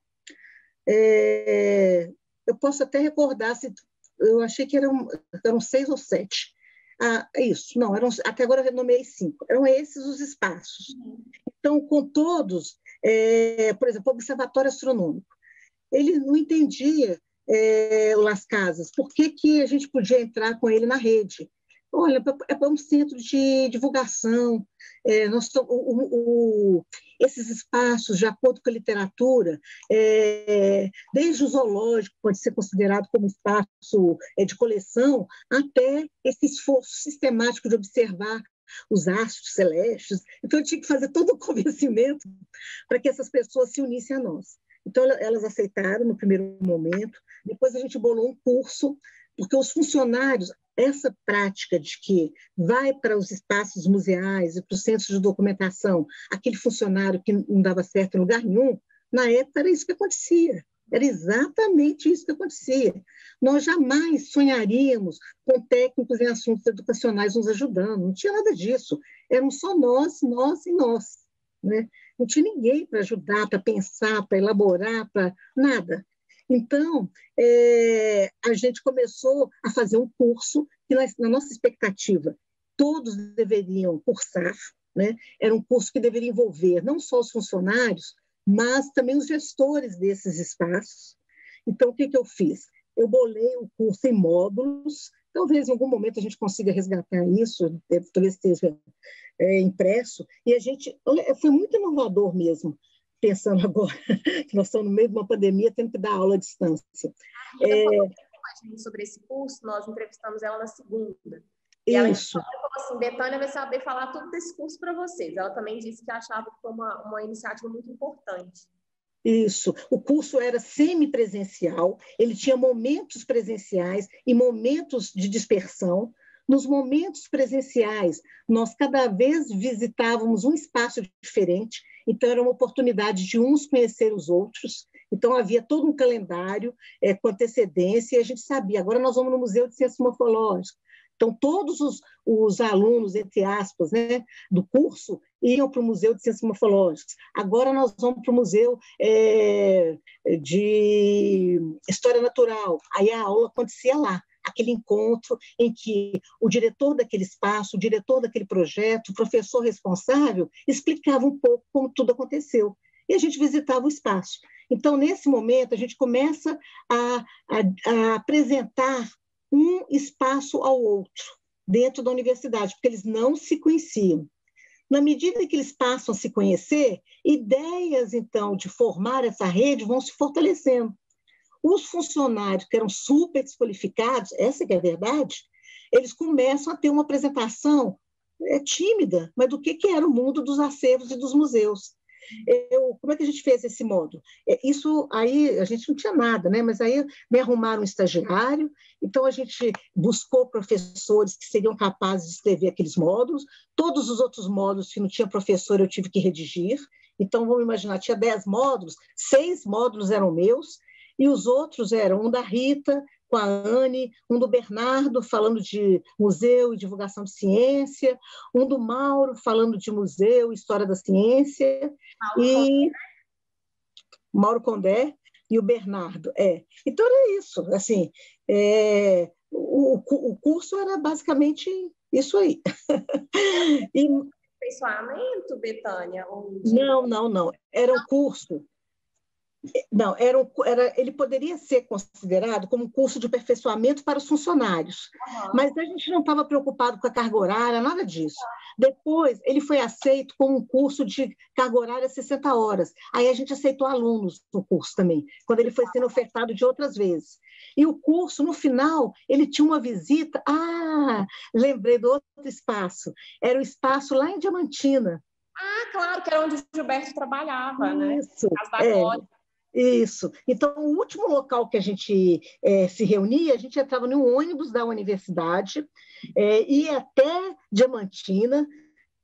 Eu posso até recordar, eu achei que eram 6 ou 7. Isso, não, até agora eu nomeei 5. Eram esses os espaços. Então, com todos, por exemplo, o Observatório Astronômico, ele não entendia o Las Casas, por que a gente podia entrar com ele na rede? Olha, é um centro de divulgação, esses espaços, de acordo com a literatura, desde o zoológico, pode ser considerado como espaço de coleção, até esse esforço sistemático de observar os astros celestes. Então, eu tinha que fazer todo o convencimento para que essas pessoas se unissem a nós. Então, elas aceitaram no primeiro momento, depois a gente bolou um curso, porque os funcionários, essa prática de que vai para os espaços museais e para os centros de documentação aquele funcionário que não dava certo em lugar nenhum, na época era isso que acontecia. Era exatamente isso que acontecia. Nós jamais sonharíamos com técnicos em assuntos educacionais nos ajudando, não tinha nada disso. Éramos só nós e nós. Né? Não tinha ninguém para ajudar, para pensar, para elaborar, para nada. Então, a gente começou a fazer um curso que, na nossa expectativa, todos deveriam cursar, né? Era um curso que deveria envolver não só os funcionários, mas também os gestores desses espaços. Então, o que eu fiz? Eu bolei o curso em módulos, talvez em algum momento a gente consiga resgatar isso, talvez esteja impresso, e a gente, foi muito inovador mesmo, pensando agora que nós estamos no meio de uma pandemia, tendo que dar aula à distância. A Rita falou com a gente sobre esse curso, nós entrevistamos ela na segunda. E ela falou assim, Bethânia vai saber falar tudo desse curso para vocês. Ela também disse que achava que foi uma iniciativa muito importante. Isso. O curso era semipresencial, ele tinha momentos presenciais e momentos de dispersão. Nos momentos presenciais, nós cada vez visitávamos um espaço diferente, então era uma oportunidade de uns conhecer os outros. Então havia todo um calendário com antecedência, e a gente sabia, agora nós vamos no Museu de Ciências Morfológicas. Então, todos os alunos, entre aspas, né, do curso, iam para o Museu de Ciências Morfológicas. Agora nós vamos para o Museu de História Natural. Aí a aula acontecia lá, aquele encontro em que o diretor daquele espaço, o diretor daquele projeto, o professor responsável, explicava um pouco como tudo aconteceu. E a gente visitava o espaço. Então, nesse momento, a gente começa a apresentar um espaço ao outro dentro da universidade, porque eles não se conheciam. Na medida que eles passam a se conhecer, ideias, então, de formar essa rede vão se fortalecendo. Os funcionários que eram super desqualificados, essa que é a verdade, eles começam a ter uma apresentação tímida, mas do que era o mundo dos acervos e dos museus. Como é que a gente fez esse módulo? Isso aí, a gente não tinha nada, né? Mas aí me arrumaram um estagiário, então a gente buscou professores que seriam capazes de escrever aqueles módulos. Todos os outros módulos que não tinha professor eu tive que redigir. Então, vamos imaginar, tinha 10 módulos, 6 módulos eram meus, e os outros eram um da Rita, com a Anne, um do Bernardo, falando de museu e divulgação de ciência, um do Mauro, falando de museu e história da ciência, e Mauro Condé e o Bernardo. Então, era isso. Assim, o curso era basicamente isso aí. E aperfeiçoamento, Bethânia? Não. Era um curso. Não, ele poderia ser considerado como um curso de aperfeiçoamento para os funcionários, mas a gente não estava preocupado com a carga horária, nada disso. Depois, ele foi aceito como um curso de carga horária 60 horas. Aí a gente aceitou alunos no curso também, quando ele foi sendo ofertado de outras vezes. E o curso, no final, ele tinha uma visita... lembrei do outro espaço. Era o espaço lá em Diamantina. Claro, que era onde o Gilberto trabalhava, né? Isso, Isso. Então, o último local que a gente se reunia, a gente entrava em um ônibus da universidade, ia até Diamantina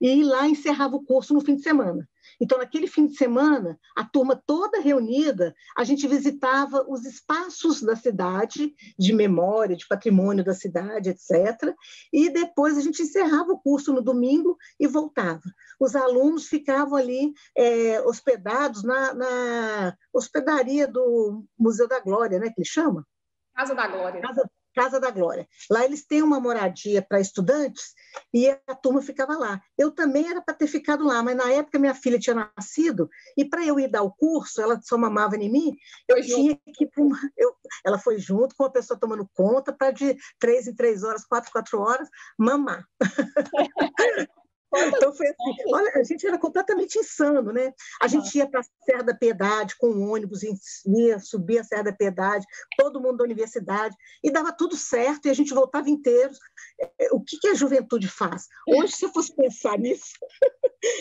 e lá encerrava o curso no fim de semana. Então, naquele fim de semana, a turma toda reunida, a gente visitava os espaços da cidade, de memória, de patrimônio da cidade, etc. E depois a gente encerrava o curso no domingo e voltava. Os alunos ficavam ali hospedados na hospedaria do Museu da Glória, né, que ele chama? Casa da Glória. Casa da Glória. Lá eles têm uma moradia para estudantes e a turma ficava lá. Eu também era para ter ficado lá, mas na época minha filha tinha nascido e para eu ir dar o curso, ela só mamava em mim, eu tinha que ir para ela foi junto com uma pessoa tomando conta para de 3 em 3 horas, 4 em 4 horas, mamar. Então foi assim, olha, a gente era completamente insano, né? A gente ia para a Serra da Piedade com um ônibus, ia subir a Serra da Piedade, todo mundo da universidade, e dava tudo certo, e a gente voltava inteiros. O que a juventude faz? Hoje, se eu fosse pensar nisso,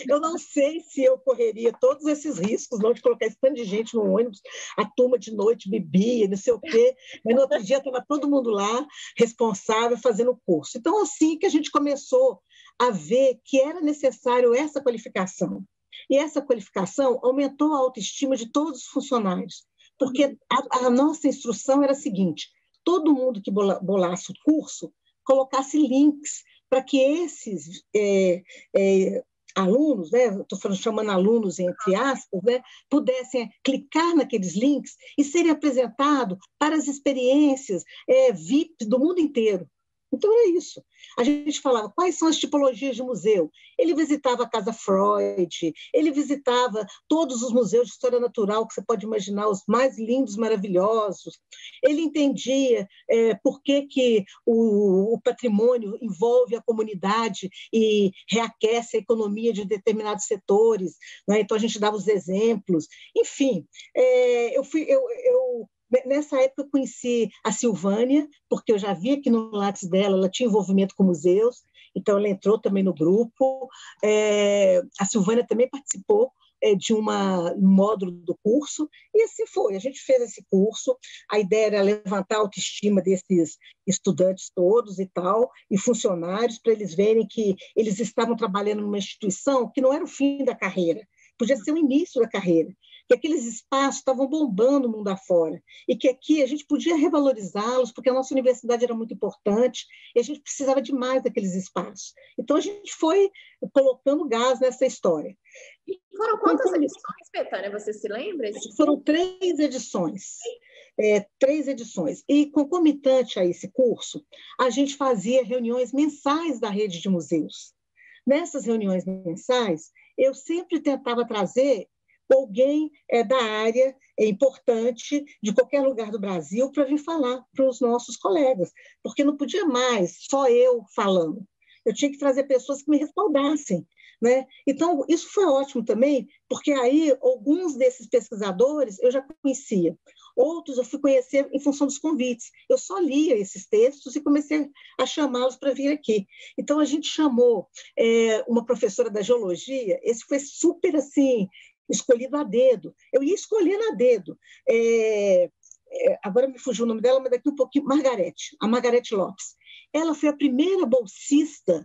Eu não sei se eu correria todos esses riscos, não, de colocar esse tanto de gente no ônibus, a turma de noite bebia, não sei o quê, mas no outro dia estava todo mundo lá, responsável, fazendo o curso. Então, assim que a gente começou a ver que era necessário essa qualificação. E essa qualificação aumentou a autoestima de todos os funcionários, porque a nossa instrução era a seguinte: todo mundo que bolasse o curso colocasse links para que esses alunos, né, estou chamando alunos entre aspas, né, pudessem clicar naqueles links e serem apresentados para as experiências VIP do mundo inteiro. Então, é isso. A gente falava quais são as tipologias de museu. Ele visitava a Casa Freud, ele visitava todos os museus de história natural que você pode imaginar, os mais lindos, maravilhosos. Ele entendia por que o patrimônio envolve a comunidade e reaquece a economia de determinados setores, né? Então, a gente dava os exemplos. Enfim, nessa época, eu conheci a Silvânia, porque eu já via que no Lattes dela ela tinha envolvimento com museus, então ela entrou também no grupo. A Silvânia também participou de um módulo do curso, e assim foi. A gente fez esse curso, a ideia era levantar a autoestima desses estudantes todos e tal, e funcionários, para eles verem que eles estavam trabalhando numa instituição que não era o fim da carreira, podia ser o início da carreira, que aqueles espaços estavam bombando o mundo afora, e que aqui a gente podia revalorizá-los, porque a nossa universidade era muito importante, e a gente precisava de mais daqueles espaços. Então, a gente foi colocando gás nessa história. E foram quantas edições, Betânia? Você se lembra? Foram 3 edições. 3 edições. E, concomitante a esse curso, a gente fazia reuniões mensais da rede de museus. Nessas reuniões mensais, eu sempre tentava trazer alguém da área importante de qualquer lugar do Brasil para vir falar para os nossos colegas, porque não podia mais só eu falando. Eu tinha que trazer pessoas que me respaldassem, né? Então, isso foi ótimo também, porque aí alguns desses pesquisadores eu já conhecia, outros eu fui conhecer em função dos convites. Eu só lia esses textos e comecei a chamá-los para vir aqui. Então, a gente chamou uma professora da geologia, esse foi super assim, escolhido a dedo. Eu ia escolhendo a dedo. Agora me fugiu o nome dela, mas daqui um pouquinho, a Margarete Lopes. Ela foi a primeira bolsista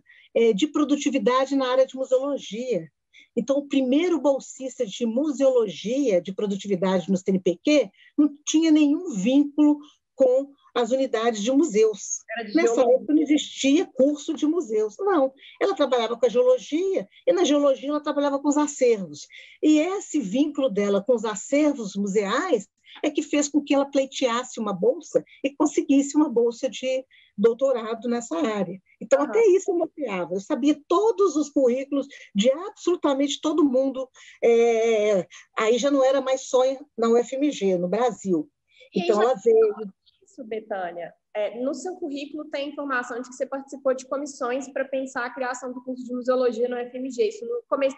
de produtividade na área de museologia. Então, o primeiro bolsista de museologia, de produtividade no CNPq, não tinha nenhum vínculo com as unidades de museus. Nessa época não existia curso de museus. Não, ela trabalhava com a geologia, e na geologia ela trabalhava com os acervos. E esse vínculo dela com os acervos museais é que fez com que ela pleiteasse uma bolsa e conseguisse uma bolsa de doutorado nessa área. Então, até isso eu mapeava. Eu sabia todos os currículos de absolutamente todo mundo. Aí já não era mais só na UFMG, no Brasil. Então, ela veio... Isso, Betânia. No seu currículo tem informação de que você participou de comissões para pensar a criação do curso de museologia no UFMG. Isso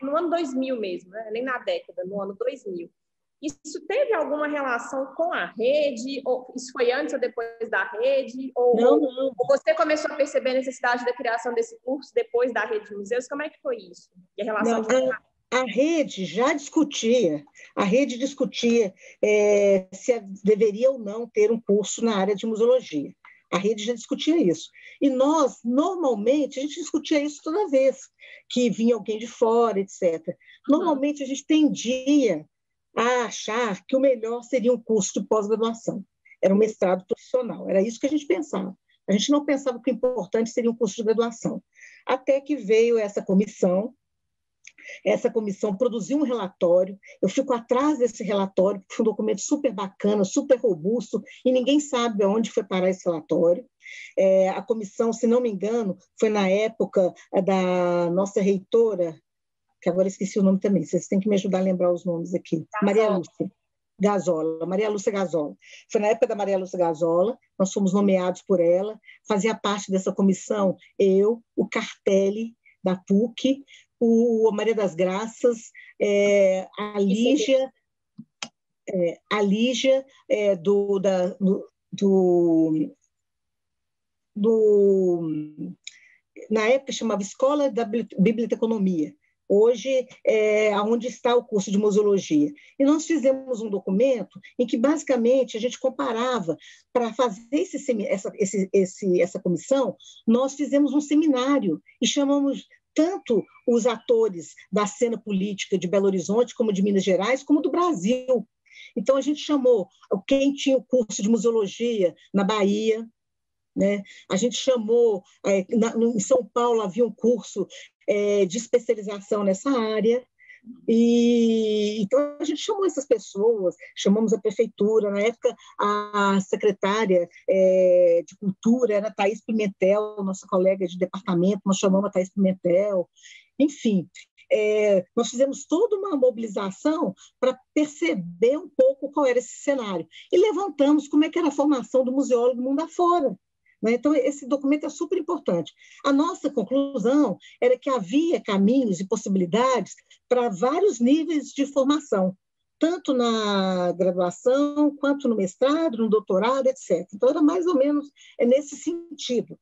no ano 2000 mesmo, né? Nem na década, no ano 2000. Isso teve alguma relação com a rede? Ou isso foi antes ou depois da rede? Não. Ou você começou a perceber a necessidade da criação desse curso depois da rede de museus? Como é que foi isso? E a relação A rede já discutia, se deveria ou não ter um curso na área de museologia. A rede já discutia isso. E nós, normalmente, a gente discutia isso toda vez que vinha alguém de fora, etc. Normalmente, a gente tendia a achar que o melhor seria um curso de pós-graduação. Era um mestrado profissional, era isso que a gente pensava. A gente não pensava que o importante seria um curso de graduação. Até que veio essa comissão produziu um relatório, eu fico atrás desse relatório, porque foi um documento super bacana, super robusto, e ninguém sabe aonde foi parar esse relatório. A comissão, se não me engano, foi na época da nossa reitora, que agora esqueci o nome também, vocês têm que me ajudar a lembrar os nomes aqui. Maria Lúcia Gazola. Foi na época da Maria Lúcia Gazola, nós fomos nomeados por ela, fazia parte dessa comissão eu, o Cartelli, da PUC, a Maria das Graças, a Lígia, na época chamava Escola da Biblioteconomia, hoje onde está o curso de museologia. E nós fizemos um documento em que, basicamente, a gente comparava, para fazer essa comissão, nós fizemos um seminário e chamamos tanto os atores da cena política de Belo Horizonte, como de Minas Gerais, como do Brasil. Então, a gente chamou quem tinha o curso de museologia na Bahia, né? A gente chamou, em São Paulo havia um curso de especialização nessa área, e então a gente chamou essas pessoas, chamamos a prefeitura, na época a secretária de cultura era Thaís Pimentel, nossa colega de departamento, nós chamamos a Thaís Pimentel, enfim, nós fizemos toda uma mobilização para perceber um pouco qual era esse cenário, e levantamos como é que era a formação do museólogo mundo afora. Então, esse documento é super importante. A nossa conclusão era que havia caminhos e possibilidades para vários níveis de formação, tanto na graduação, quanto no mestrado, no doutorado, etc. Então, era mais ou menos nesse sentido.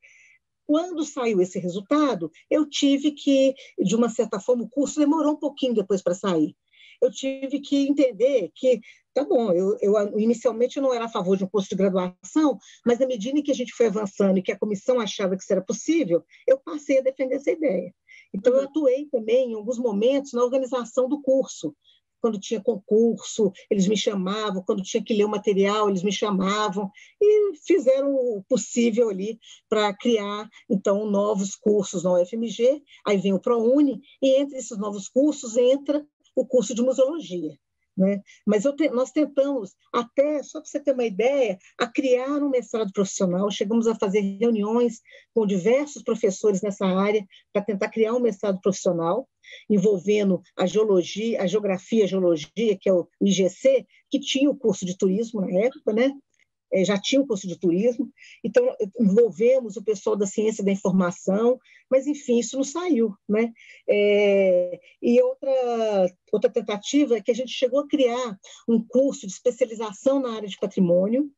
Quando saiu esse resultado, eu tive que, de uma certa forma, o curso demorou um pouquinho depois para sair. Eu tive que entender que, tá bom, eu inicialmente não era a favor de um curso de graduação, mas na medida em que a gente foi avançando e que a comissão achava que isso era possível, eu passei a defender essa ideia. Então, eu atuei também, em alguns momentos, na organização do curso. Quando tinha concurso, eles me chamavam, quando tinha que ler o material, eles me chamavam, e fizeram o possível ali para criar, então, novos cursos na UFMG, aí vem o ProUni, e entre esses novos cursos entra o curso de museologia, né? Mas nós tentamos, até, só para você ter uma ideia, a criar um mestrado profissional, chegamos a fazer reuniões com diversos professores nessa área para tentar criar um mestrado profissional, envolvendo a geografia e a geologia, que é o IGC, que tinha o curso de turismo na época, né? Já tinha um curso de turismo, então envolvemos o pessoal da ciência da informação, mas, enfim, isso não saiu, né? E outra tentativa é que a gente chegou a criar um curso de especialização na área de patrimônio,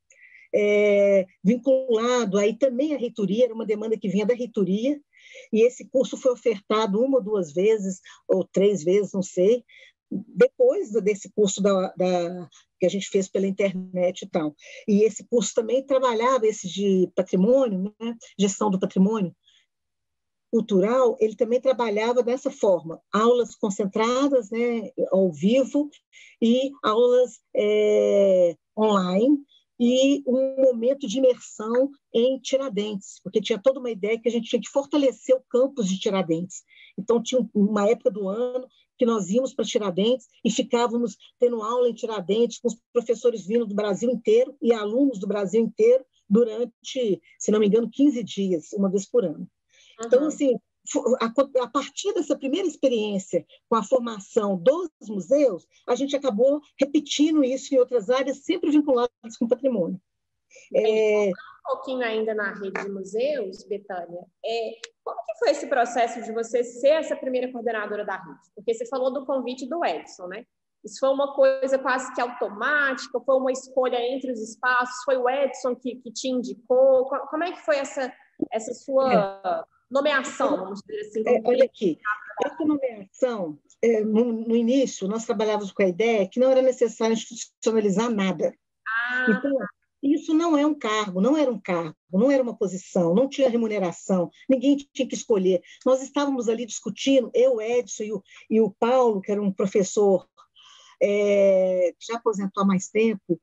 vinculado aí também à reitoria, era uma demanda que vinha da reitoria, e esse curso foi ofertado 1 ou 2 vezes, ou 3 vezes, não sei, depois desse curso que a gente fez pela internet e tal. E esse curso também trabalhava esse de patrimônio, né? Gestão do patrimônio cultural, ele também trabalhava dessa forma, aulas concentradas, né, ao vivo, e aulas online, e um momento de imersão em Tiradentes, porque tinha toda uma ideia que a gente tinha que fortalecer o campus de Tiradentes. Então, tinha uma época do ano que nós íamos para Tiradentes e ficávamos tendo aula em Tiradentes com os professores vindo do Brasil inteiro e alunos do Brasil inteiro durante, se não me engano, 15 dias, uma vez por ano. Então, assim, a partir dessa primeira experiência com a formação dos museus, a gente acabou repetindo isso em outras áreas, sempre vinculadas com o patrimônio. Um pouquinho ainda na rede de museus, Betânia, como que foi esse processo de você ser essa primeira coordenadora da rede? Porque você falou do convite do Edson, né? Isso foi uma coisa quase que automática, foi uma escolha entre os espaços, foi o Edson que te indicou? Como é que foi essa sua nomeação, vamos dizer assim? Olha aqui, essa nomeação, no início, nós trabalhávamos com a ideia que não era necessário institucionalizar nada. Então, isso não é um cargo, não era um cargo, não era uma posição, não tinha remuneração, ninguém tinha que escolher. Nós estávamos ali discutindo, eu, Edson e o Paulo, que era um professor que já aposentou há mais tempo,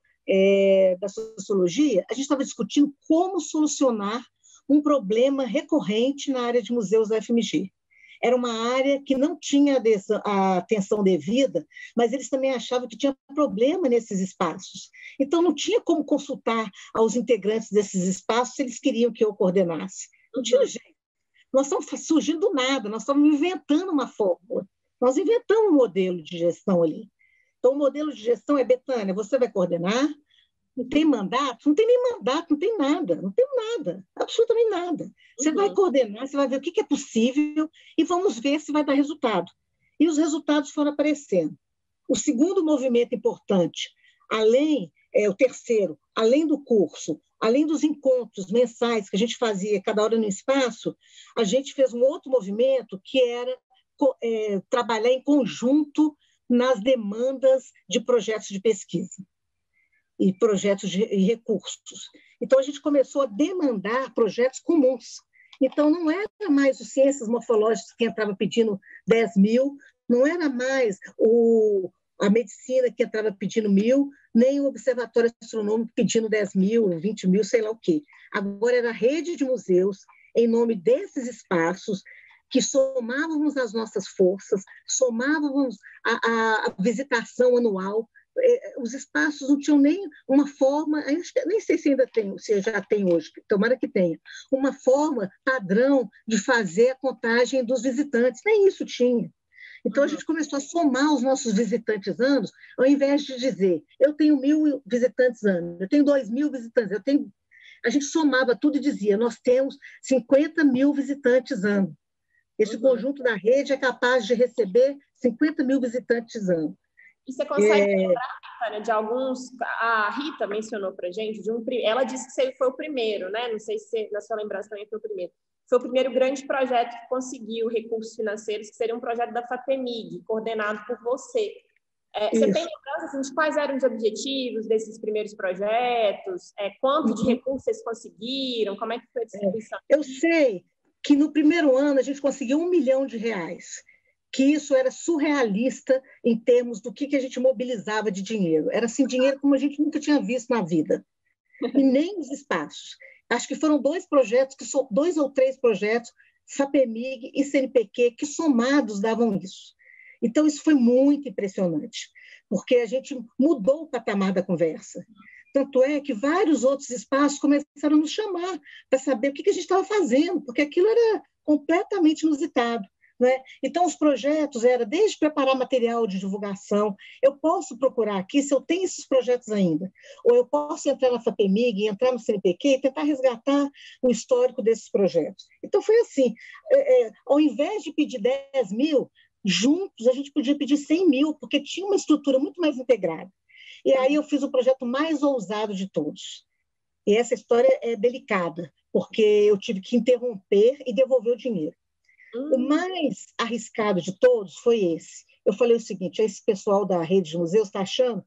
da sociologia, a gente estava discutindo como solucionar um problema recorrente na área de museus da FMG. Era uma área que não tinha a atenção devida, mas eles também achavam que tinha problema nesses espaços. Então, não tinha como consultar aos integrantes desses espaços se eles queriam que eu coordenasse. Não tinha jeito. Nós estamos surgindo do nada, nós estamos inventando uma fórmula. Nós inventamos um modelo de gestão ali. Então, o modelo de gestão é, Betânia, você vai coordenar, não tem mandato? Não tem nem mandato, não tem nada, absolutamente nada. Você vai coordenar, você vai ver o que é possível e vamos ver se vai dar resultado. E os resultados foram aparecendo. O segundo movimento importante, o terceiro, além do curso, além dos encontros mensais que a gente fazia cada hora no espaço, a gente fez um outro movimento que era trabalhar em conjunto nas demandas de projetos de pesquisa e projetos de recursos. Então, a gente começou a demandar projetos comuns. Então, não era mais o Ciências Morfológicas que entrava pedindo 10 mil, não era mais a medicina que entrava pedindo 1.000, nem o Observatório Astronômico pedindo 10 mil, 20 mil, sei lá o quê. Agora era a rede de museus, em nome desses espaços, que somávamos as nossas forças, somávamos a visitação anual. Os espaços não tinham nem uma forma, nem sei se ainda tem, se já tem hoje, tomara que tenha, uma forma padrão de fazer a contagem dos visitantes, nem isso tinha. Então, a gente começou a somar os nossos visitantes anos, ao invés de dizer, eu tenho 1.000 visitantes anos, eu tenho 2.000 visitantes, a gente somava tudo e dizia, nós temos 50 mil visitantes ano. Esse conjunto da rede é capaz de receber 50 mil visitantes ano. E você consegue lembrar, Tânia, de alguns... A Rita mencionou para a gente, ela disse que você foi o primeiro, né? Não sei se na sua lembrança também foi o primeiro. Foi o primeiro grande projeto que conseguiu recursos financeiros, que seria um projeto da FAPEMIG, coordenado por você. Você tem lembrança assim, de quais eram os objetivos desses primeiros projetos? Quanto de recursos vocês conseguiram? Como é que foi a distribuição? Eu sei que no primeiro ano a gente conseguiu R$1 milhão, que isso era surrealista em termos do que a gente mobilizava de dinheiro. Era assim, dinheiro como a gente nunca tinha visto na vida. E nem os espaços. Acho que foram 2 ou 3 projetos, FAPEMIG e CNPq, que somados davam isso. Então, isso foi muito impressionante, porque a gente mudou o patamar da conversa. Tanto é que vários outros espaços começaram a nos chamar para saber o que a gente estava fazendo, porque aquilo era completamente inusitado. Né? Então, os projetos eram desde preparar material de divulgação, eu posso procurar aqui se eu tenho esses projetos ainda, ou eu posso entrar na FAPEMIG, entrar no CNPq e tentar resgatar o histórico desses projetos. Então, foi assim, ao invés de pedir 10 mil, juntos a gente podia pedir 100 mil, porque tinha uma estrutura muito mais integrada. E aí eu fiz o projeto mais ousado de todos. E essa história é delicada, porque eu tive que interromper e devolver o dinheiro. O mais arriscado de todos foi esse. Eu falei o seguinte, esse pessoal da rede de museus está achando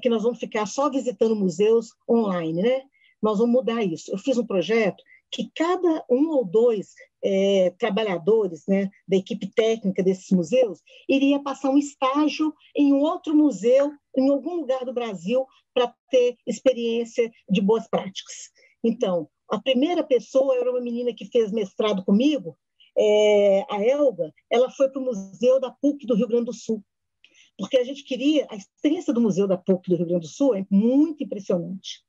que nós vamos ficar só visitando museus online, né? Nós vamos mudar isso. Eu fiz um projeto que cada 1 ou 2 trabalhadores, né, da equipe técnica desses museus iria passar um estágio em um outro museu, em algum lugar do Brasil, para ter experiência de boas práticas. Então, a primeira pessoa era uma menina que fez mestrado comigo, a Elga, ela foi para o Museu da PUC do Rio Grande do Sul, porque a gente queria, a experiência do Museu da PUC do Rio Grande do Sul é muito impressionante.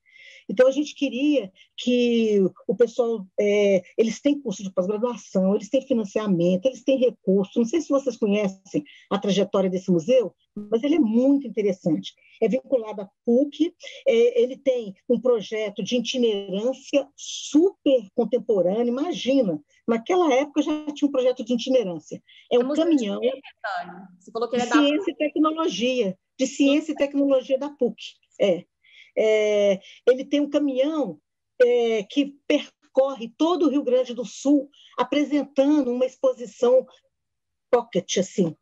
Então, a gente queria que o pessoal, eles têm curso de pós-graduação, eles têm financiamento, eles têm recursos. Não sei se vocês conhecem a trajetória desse museu, mas ele é muito interessante. É vinculado à PUC, ele tem um projeto de itinerância super contemporâneo. Imagina, naquela época já tinha um projeto de itinerância. É um caminhão Você falou que ele de ciência e tecnologia, de ciência e tecnologia da PUC. Ele tem um caminhão que percorre todo o Rio Grande do Sul, apresentando uma exposição pocket, assim.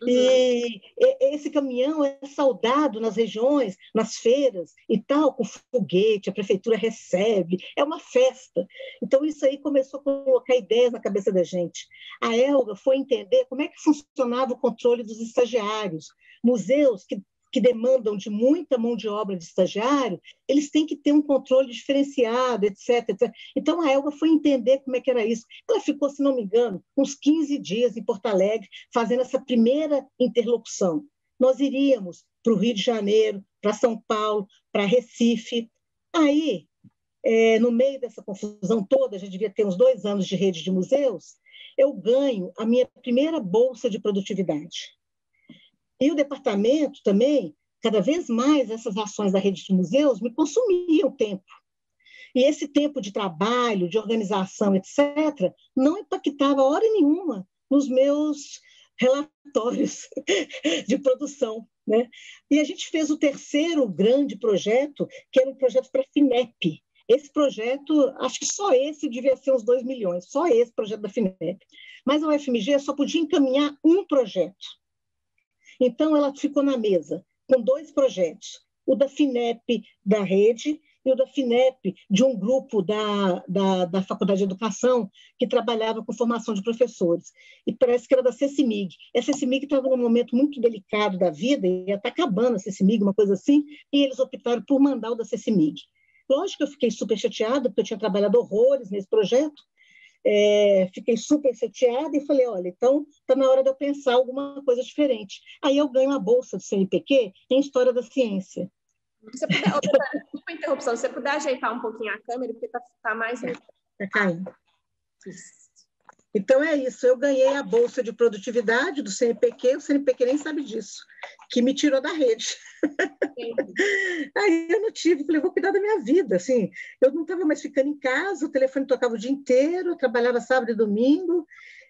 E esse caminhão é saudado nas regiões, nas feiras e tal, com foguete, a prefeitura recebe, é uma festa. Então, isso aí começou a colocar ideias na cabeça da gente. A Elga foi entender como é que funcionava o controle dos estagiários. Museus que demandam de muita mão de obra de estagiário, eles têm que ter um controle diferenciado, etc, etc. Então, a Elga foi entender como é que era isso. Ela ficou, se não me engano, uns 15 dias em Porto Alegre, fazendo essa primeira interlocução. Nós iríamos para o Rio de Janeiro, para São Paulo, para Recife. Aí, no meio dessa confusão toda, já devia ter uns 2 anos de rede de museus, eu ganho a minha primeira bolsa de produtividade. E o departamento também, cada vez mais, essas ações da rede de museus me consumiam tempo. E esse tempo de trabalho, de organização, etc., não impactava hora nenhuma nos meus relatórios de produção. Né? E a gente fez o terceiro grande projeto, que era um projeto para a FINEP. Esse projeto, acho que só esse devia ser uns 2 milhões, só esse projeto da FINEP. Mas a UFMG só podia encaminhar um projeto. Então, ela ficou na mesa com 2 projetos, o da FINEP da rede e o da FINEP de um grupo da Faculdade de Educação que trabalhava com formação de professores. E parece que era da CECIMIG. A CECIMIG estava num momento muito delicado da vida, e ia estar acabando a CECIMIG, uma coisa assim, e eles optaram por mandar o da CECIMIG. Lógico que eu fiquei super chateada, porque eu tinha trabalhado horrores nesse projeto, fiquei super chateada e falei, olha, então está na hora de eu pensar alguma coisa diferente. Aí eu ganho a bolsa do CNPq em História da Ciência. Se puder, desculpa a interrupção, se você puder ajeitar um pouquinho a câmera, porque tá mais... Está caindo. Isso. Então é isso, eu ganhei a bolsa de produtividade do CNPq, o CNPq nem sabe disso, que me tirou da rede. Aí eu não tive, falei, vou cuidar da minha vida, assim, eu não estava mais ficando em casa, o telefone tocava o dia inteiro, eu trabalhava sábado e domingo,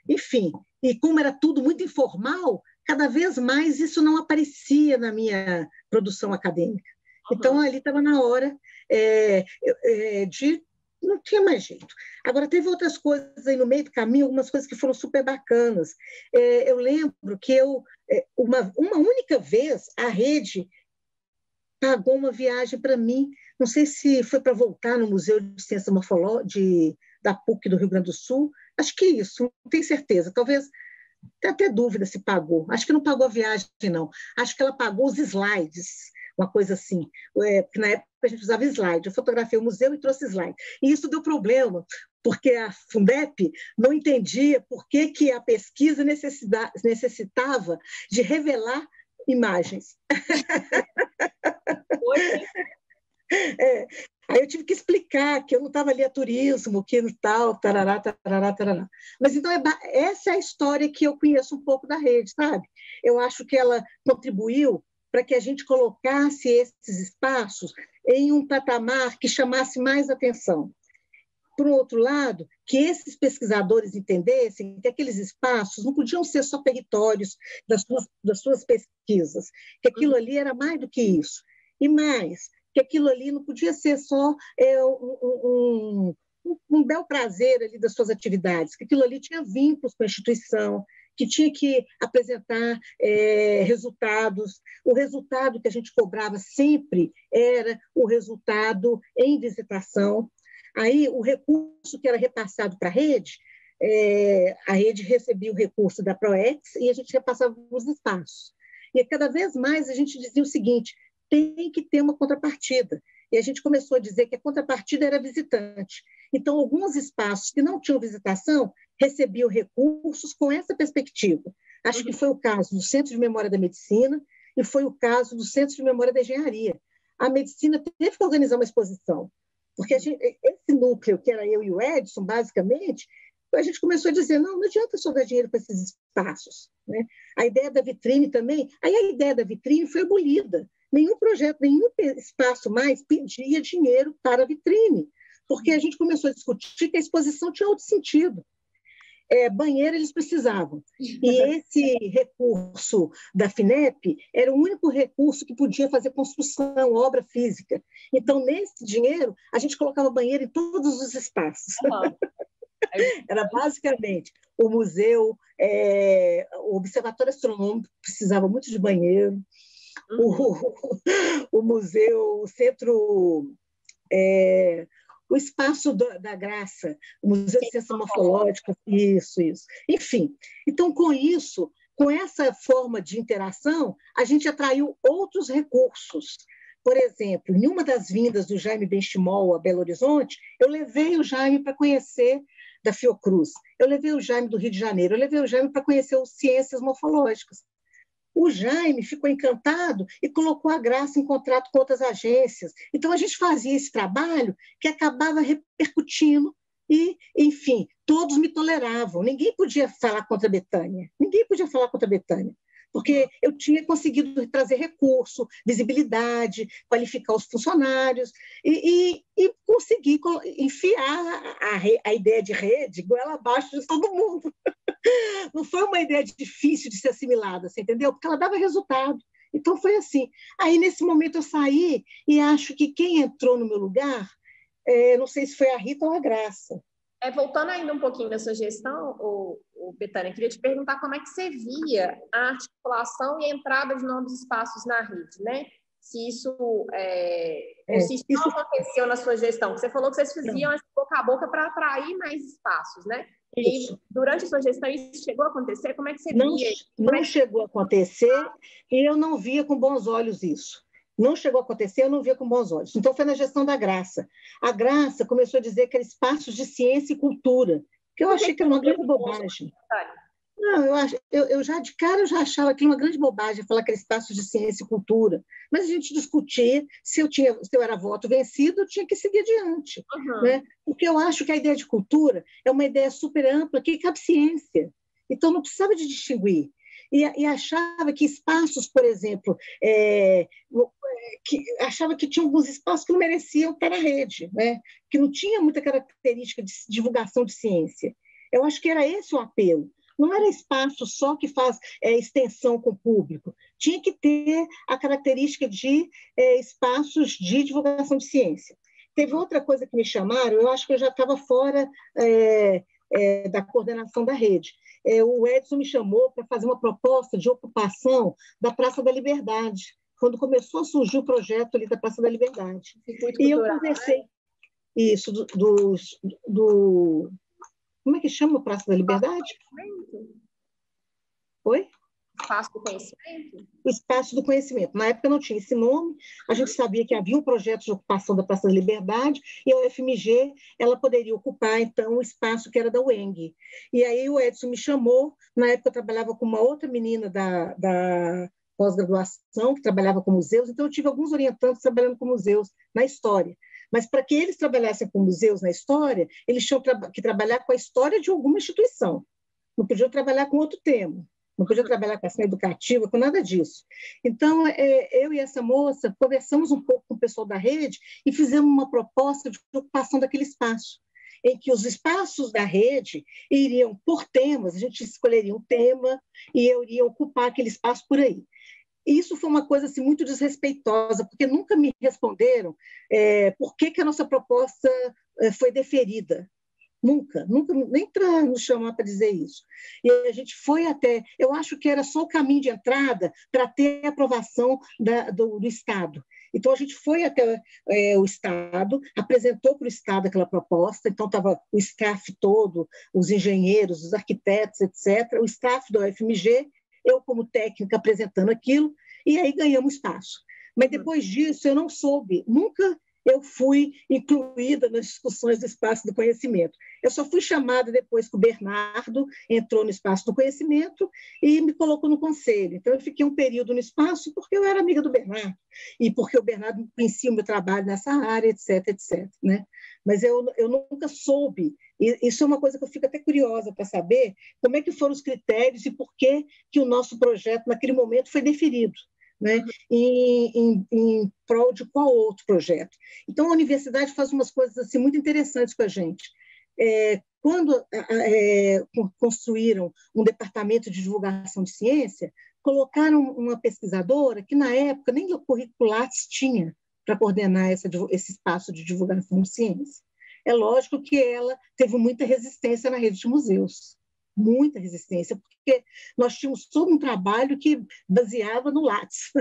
enfim, e como era tudo muito informal, cada vez mais isso não aparecia na minha produção acadêmica. Então, ali estava na hora de... Não tinha mais jeito. Agora, teve outras coisas aí no meio do caminho, algumas coisas que foram super bacanas. Eu lembro que uma única vez, a rede pagou uma viagem para mim, não sei se foi para voltar no Museu de Ciência Morfológica da PUC do Rio Grande do Sul, acho que isso, não tenho certeza, talvez, tenho até dúvida se pagou, acho que não pagou a viagem, não, acho que ela pagou os slides, uma coisa assim, porque na época a gente usava slide, eu fotografei o museu e trouxe slide, e isso deu problema, porque a Fundep não entendia por que a pesquisa necessitava de revelar imagens. Aí eu tive que explicar que eu não estava ali a turismo, que tal, tarará, tarará, tarará. Mas então essa é a história que eu conheço um pouco da rede, sabe? Eu acho que ela contribuiu para que a gente colocasse esses espaços em um patamar que chamasse mais atenção. Por outro lado, que esses pesquisadores entendessem que aqueles espaços não podiam ser só territórios das suas pesquisas, que aquilo ali era mais do que isso. E mais, que aquilo ali não podia ser só um bel prazer ali das suas atividades, que aquilo ali tinha vínculos com a instituição, que tinha que apresentar resultados. O resultado que a gente cobrava sempre era o resultado em visitação. Aí, o recurso que era repassado para a rede recebia o recurso da PROEX e a gente repassava os espaços. E cada vez mais a gente dizia o seguinte, tem que ter uma contrapartida. E a gente começou a dizer que a contrapartida era visitante. Então, alguns espaços que não tinham visitação recebiam recursos com essa perspectiva. Acho que foi o caso do Centro de Memória da Medicina e foi o caso do Centro de Memória da Engenharia. A medicina teve que organizar uma exposição, porque esse núcleo, que era eu e o Edson, basicamente, a gente começou a dizer, não adianta só dar dinheiro para esses espaços. Né? A ideia da vitrine também, aí a ideia da vitrine foi abolida. Nenhum projeto, nenhum espaço mais pedia dinheiro para a vitrine, porque a gente começou a discutir que a exposição tinha outro sentido. Banheiro eles precisavam. E esse recurso da FINEP era o único recurso que podia fazer construção, obra física. Então, nesse dinheiro, a gente colocava banheiro em todos os espaços. Era basicamente o museu, o Observatório Astronômico precisava muito de banheiro, o museu, o centro... o Espaço da Graça, o Museu de Ciência Morfológica, isso. Enfim, então, com isso, com essa forma de interação, a gente atraiu outros recursos. Por exemplo, em uma das vindas do Jaime Benchimol a Belo Horizonte, eu levei o Jaime para conhecer da Fiocruz, eu levei o Jaime do Rio de Janeiro, eu levei o Jaime para conhecer as ciências morfológicas. O Jaime ficou encantado e colocou a Graça em contrato com outras agências. Então, a gente fazia esse trabalho que acabava repercutindo e, enfim, todos me toleravam. Ninguém podia falar contra a Betânia. Porque eu tinha conseguido trazer recurso, visibilidade, qualificar os funcionários e conseguir enfiar a ideia de rede goela abaixo de todo mundo. Não foi uma ideia difícil de ser assimilada, você entendeu? Porque ela dava resultado. Então, foi assim. Aí, nesse momento, eu saí e acho que quem entrou no meu lugar não sei se foi a Rita ou a Graça. Voltando ainda um pouquinho da sua gestão, Betânia, queria te perguntar como é que você via a articulação e a entrada de novos espaços na rede, né? Se isso, ou se isso não aconteceu na sua gestão. Você falou que vocês faziam boca a boca para atrair mais espaços, né? Isso. E durante a sua gestão isso chegou a acontecer? Como é que você não, via? Não chegou a acontecer e eu não via com bons olhos isso. Não chegou a acontecer, eu não via com bons olhos. Então, foi na gestão da Graça. A Graça começou a dizer que era espaços de ciência e cultura, que eu achei que era uma grande bobagem. Não, eu já, de cara, eu já achava aquilo uma grande bobagem, falar que era espaço de ciência e cultura. Mas a gente discutia, se eu era voto vencido, eu tinha que seguir adiante. Né? Porque eu acho que a ideia de cultura é uma ideia super ampla, que cabe ciência. Então, não precisava de distinguir. E achava que espaços, por exemplo, achava que tinha alguns espaços que não mereciam estar na rede, né? Que não tinha muita característica de divulgação de ciência. Eu acho que era esse o apelo. Não era espaço só que faz extensão com o público. Tinha que ter a característica de espaços de divulgação de ciência. Teve outra coisa que me chamaram, eu acho que eu já estava fora da coordenação da rede. O Edson me chamou para fazer uma proposta de ocupação da Praça da Liberdade, quando começou a surgir o projeto ali da Praça da Liberdade. E eu conversei isso como é que chama a Praça da Liberdade? Oi? Espaço do Conhecimento? O Espaço do Conhecimento. Na época não tinha esse nome, a gente sabia que havia um projeto de ocupação da Praça da Liberdade e a UFMG ela poderia ocupar, então, o espaço que era da UENG. E aí o Edson me chamou, na época eu trabalhava com uma outra menina da pós-graduação, que trabalhava com museus, então eu tive alguns orientantes trabalhando com museus na história. Mas para que eles trabalhassem com museus na história, eles tinham que trabalhar com a história de alguma instituição. Não podiam trabalhar com outro tema. Não podia trabalhar com ação educativa, com nada disso. Então, eu e essa moça conversamos um pouco com o pessoal da rede e fizemos uma proposta de ocupação daquele espaço, em que os espaços da rede iriam por temas, a gente escolheria um tema e eu iria ocupar aquele espaço por aí. E isso foi uma coisa assim, muito desrespeitosa, porque nunca me responderam por que a nossa proposta foi deferida. Nunca, nem para nos chamar para dizer isso. E a gente foi até, eu acho que era só o caminho de entrada para ter a aprovação do Estado. Então, a gente foi até o Estado, apresentou para o Estado aquela proposta, então estava o staff todo, os engenheiros, os arquitetos, etc., o staff da UFMG, eu como técnica apresentando aquilo, e aí ganhamos espaço. Mas depois disso, eu não soube, nunca eu fui incluída nas discussões do Espaço do Conhecimento. Eu só fui chamada depois que o Bernardo entrou no Espaço do Conhecimento e me colocou no conselho. Então, eu fiquei um período no espaço porque eu era amiga do Bernardo e porque o Bernardo conhecia o meu trabalho nessa área, etc, etc. Né? Mas eu nunca soube, e isso é uma coisa que eu fico até curiosa para saber, como é que foram os critérios e por que o nosso projeto, naquele momento, foi deferido. Né, em prol de qual outro projeto. Então, a universidade faz umas coisas assim, muito interessantes com a gente. Quando construíram um departamento de divulgação de ciência, colocaram uma pesquisadora que, na época, nem o currículo tinha para coordenar esse espaço de divulgação de ciência. É lógico que ela teve muita resistência na rede de museus. Muita resistência, porque nós tínhamos todo um trabalho que baseava no Lattes,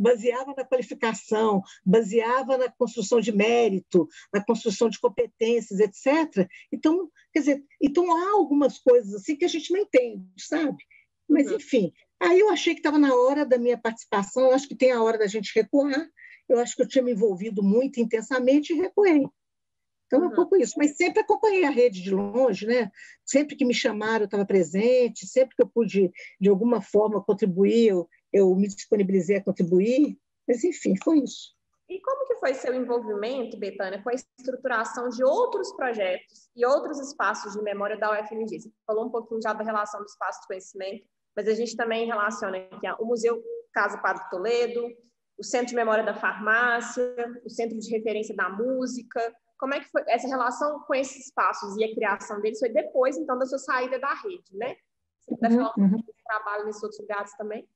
baseava na qualificação, baseava na construção de mérito, na construção de competências, etc. Então, quer dizer, há algumas coisas assim que a gente não entende, sabe? Mas, enfim, aí eu achei que estava na hora da minha participação, eu acho que tem a hora da gente recuar, eu acho que eu tinha me envolvido muito intensamente e recuei. Então, é um pouco isso. Mas sempre acompanhei a rede de longe, né? Sempre que me chamaram, eu estava presente, sempre que eu pude, de alguma forma, contribuir, eu me disponibilizei a contribuir. Mas, enfim, foi isso. E como que foi seu envolvimento, Betânia, com a estruturação de outros projetos e outros espaços de memória da UFMG? Você falou um pouquinho já da relação do espaço de conhecimento, mas a gente também relaciona aqui o Museu Casa Padre Toledo, o Centro de Memória da Farmácia, o Centro de Referência da Música. Como é que foi essa relação com esses espaços e a criação deles? Foi depois, então, da sua saída da rede, né? Você deve falar um pouco de trabalho nesses outros lugares também?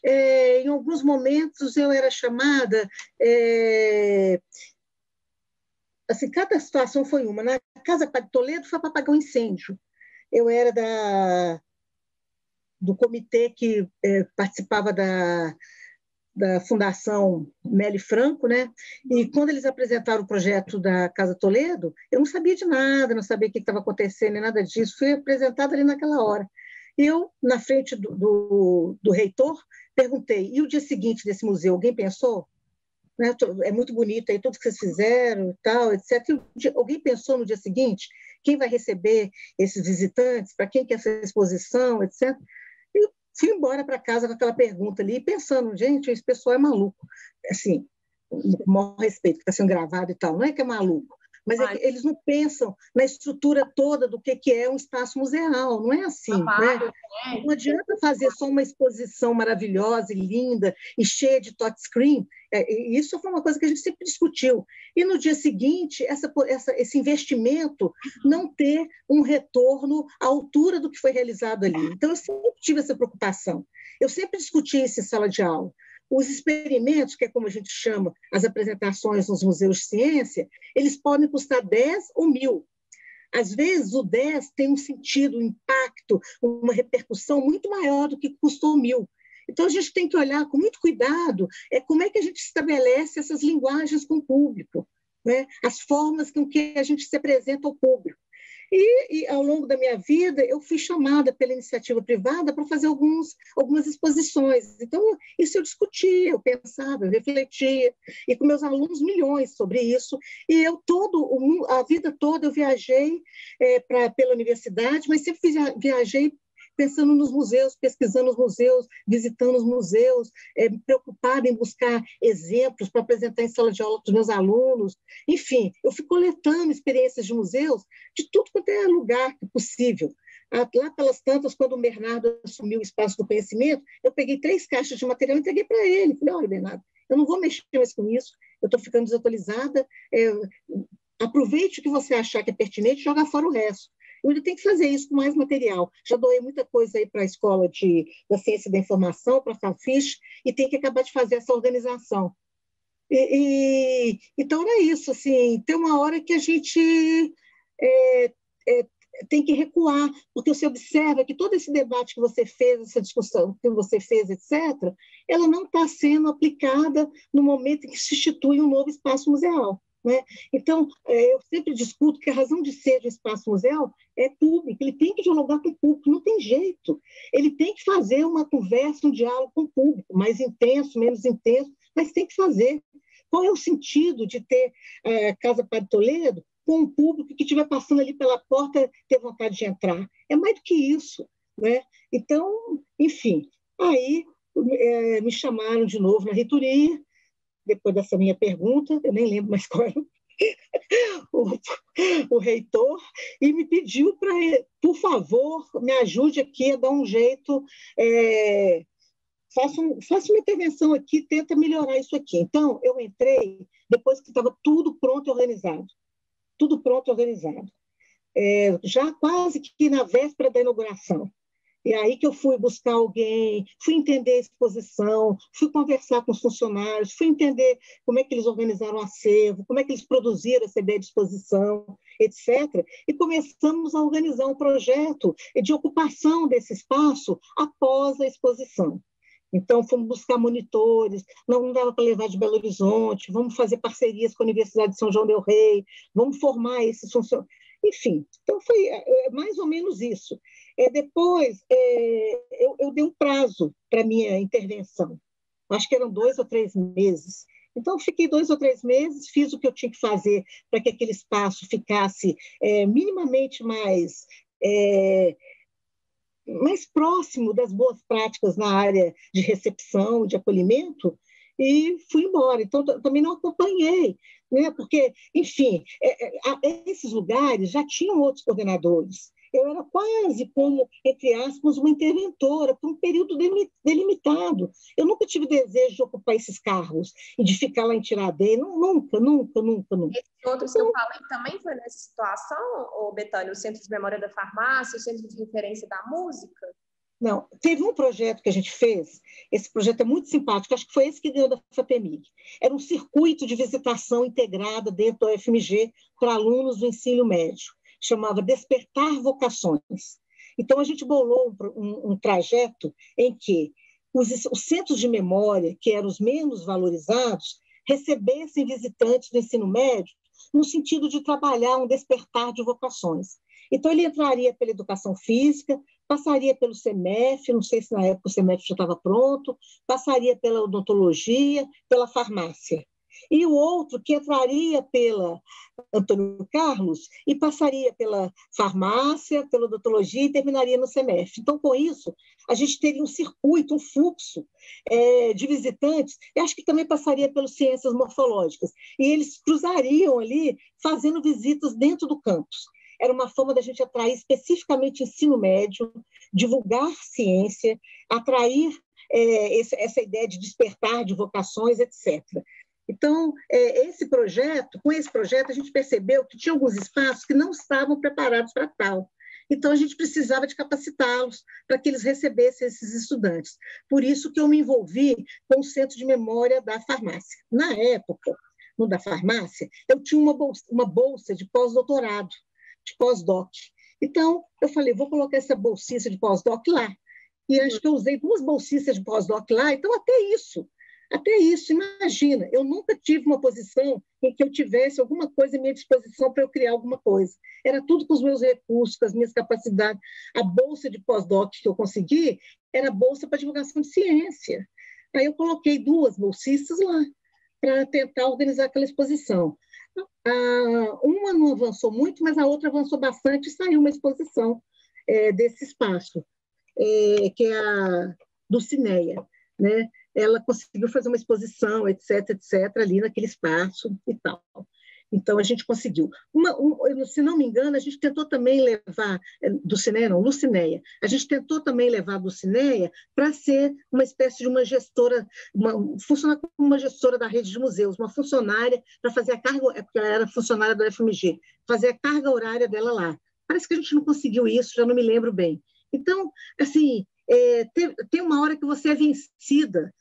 Em alguns momentos eu era chamada assim, cada situação foi uma. Na Casa Padre Toledo foi para apagar um incêndio. Eu era do comitê que participava da Fundação Meli Franco, né? E quando eles apresentaram o projeto da Casa Toledo, eu não sabia de nada, não sabia o que estava acontecendo, nem nada disso. Fui apresentada ali naquela hora. E eu, na frente do reitor, perguntei, e o dia seguinte desse museu, alguém pensou? Né? É muito bonito aí tudo que vocês fizeram e tal, etc. Alguém pensou no dia seguinte quem vai receber esses visitantes, para quem que é essa exposição, etc. E fui embora para casa com aquela pergunta ali, pensando, gente, esse pessoal é maluco. Assim, com o maior respeito, que está sendo gravado e tal, não é que é maluco, mas é que eles não pensam na estrutura toda do que é um espaço museal, não é assim, né? Não adianta fazer só uma exposição maravilhosa e linda e cheia de touchscreen. Isso foi uma coisa que a gente sempre discutiu. E no dia seguinte, esse investimento não ter um retorno à altura do que foi realizado ali. Então, eu sempre tive essa preocupação. Eu sempre discuti isso em sala de aula. Os experimentos, que é como a gente chama as apresentações nos museus de ciência, eles podem custar 10 ou 1.000. Às vezes, o 10 tem um sentido, um impacto, uma repercussão muito maior do que custou 1.000. Então, a gente tem que olhar com muito cuidado como é que a gente estabelece essas linguagens com o público, né? As formas com que a gente se apresenta ao público. E, ao longo da minha vida, eu fui chamada pela iniciativa privada para fazer algumas exposições. Então, isso eu discutia, eu pensava, eu refletia, e com meus alunos milhões sobre isso. E a vida toda eu viajei pela universidade, mas sempre viajei pensando nos museus, pesquisando os museus, visitando os museus, preocupada em buscar exemplos para apresentar em sala de aula para os meus alunos. Enfim, eu fui coletando experiências de museus de tudo quanto é lugar possível. Lá pelas tantas, quando o Bernardo assumiu o Espaço do Conhecimento, eu peguei 3 caixas de material e entreguei para ele. Falei, olha, Bernardo, eu não vou mexer mais com isso, eu estou ficando desatualizada, aproveite o que você achar que é pertinente e joga fora o resto. Eu ainda tenho que fazer isso com mais material. Já doei muita coisa aí para a Escola da Ciência da Informação, para a FAFISH, e tem que acabar de fazer essa organização. Então, era isso. Assim, tem uma hora que a gente tem que recuar, porque você observa que todo esse debate que você fez, essa discussão que você fez, etc., ela não está sendo aplicada no momento em que se institui um novo espaço museal. Né? Então, eu sempre discuto que a razão de ser do espaço museal é público, ele tem que dialogar com o público, não tem jeito. Ele tem que fazer uma conversa, um diálogo com o público, mais intenso, menos intenso, mas tem que fazer. Qual é o sentido de ter Casa Padre Toledo com um público que estiver passando ali pela porta ter vontade de entrar? É mais do que isso. Né? Então, enfim, aí me chamaram de novo na reitoria, depois dessa minha pergunta, eu nem lembro mais qual era o reitor, e me pediu para, por favor, me ajude aqui a dar um jeito, faça uma intervenção aqui, tenta melhorar isso aqui. Então, eu entrei depois que estava tudo pronto e organizado. Tudo pronto e organizado. Já quase que na véspera da inauguração. E aí que eu fui buscar alguém, fui entender a exposição, fui conversar com os funcionários, fui entender como é que eles organizaram o acervo, como é que eles produziram essa ideia de exposição, etc. E começamos a organizar um projeto de ocupação desse espaço após a exposição. Então, fomos buscar monitores, não dava para levar de Belo Horizonte, vamos fazer parcerias com a Universidade de São João del Rei, vamos formar esses funcionários. Enfim, então foi mais ou menos isso. Depois, eu dei um prazo para a minha intervenção. Acho que eram 2 ou 3 meses. Então, fiquei 2 ou 3 meses, fiz o que eu tinha que fazer para que aquele espaço ficasse minimamente mais próximo das boas práticas na área de recepção, de acolhimento, e fui embora. Então, também não acompanhei, né? Porque, enfim, esses lugares já tinham outros coordenadores. Eu era quase como, entre aspas, uma interventora por um período delimitado. Eu nunca tive desejo de ocupar esses cargos e de ficar lá em Tiradentes. Nunca. Esse outro que eu falei também foi nessa situação, Betânia, o Centro de Memória da Farmácia, o Centro de Referência da Música? Não, teve um projeto que a gente fez, esse projeto é muito simpático, acho que foi esse que ganhou da FAPEMIG. Era um circuito de visitação integrada dentro do UFMG para alunos do ensino médio, chamava Despertar Vocações. Então, a gente bolou um trajeto em que os centros de memória, que eram os menos valorizados, recebessem visitantes do ensino médio no sentido de trabalhar um despertar de vocações. Então, ele entraria pela educação física, passaria pelo CEMEF, não sei se na época o CEMEF já estava pronto, passaria pela odontologia, pela farmácia. E o outro que entraria pela Antônio Carlos e passaria pela farmácia, pela odontologia e terminaria no CEMEF. Então, com isso, a gente teria um circuito, um fluxo de visitantes, e acho que também passaria pelas ciências morfológicas. E eles cruzariam ali, fazendo visitas dentro do campus. Era uma forma da gente atrair especificamente ensino médio, divulgar ciência, atrair essa ideia de despertar de vocações, etc. Então, com esse projeto, a gente percebeu que tinha alguns espaços que não estavam preparados para tal. Então, a gente precisava de capacitá-los para que eles recebessem esses estudantes. Por isso que eu me envolvi com o Centro de Memória da Farmácia. Na época, no da farmácia, eu tinha uma bolsa de pós-doutorado, de pós-doc. Então, eu falei, vou colocar essa bolsista de pós-doc lá. E acho que eu usei 2 bolsistas de pós-doc lá, então até isso, imagina, eu nunca tive uma posição em que eu tivesse alguma coisa à minha disposição para eu criar alguma coisa. Era tudo com os meus recursos, com as minhas capacidades. A bolsa de pós-doc que eu consegui era bolsa para divulgação de ciência. Aí eu coloquei 2 bolsistas lá para tentar organizar aquela exposição. Uma não avançou muito, mas a outra avançou bastante e saiu uma exposição desse espaço, que é a Dulcineia, né? Ela conseguiu fazer uma exposição, etc., ali naquele espaço e tal. Então, a gente conseguiu. Se não me engano, a gente tentou também levar, Lucineia, a gente tentou também levar a Dulcineia para ser uma espécie de uma gestora, funcionar como uma gestora da rede de museus, uma funcionária para fazer a carga, porque ela era funcionária do FMG, fazer a carga horária dela lá. Parece que a gente não conseguiu isso, já não me lembro bem. Então, assim, tem uma hora que você é vencida,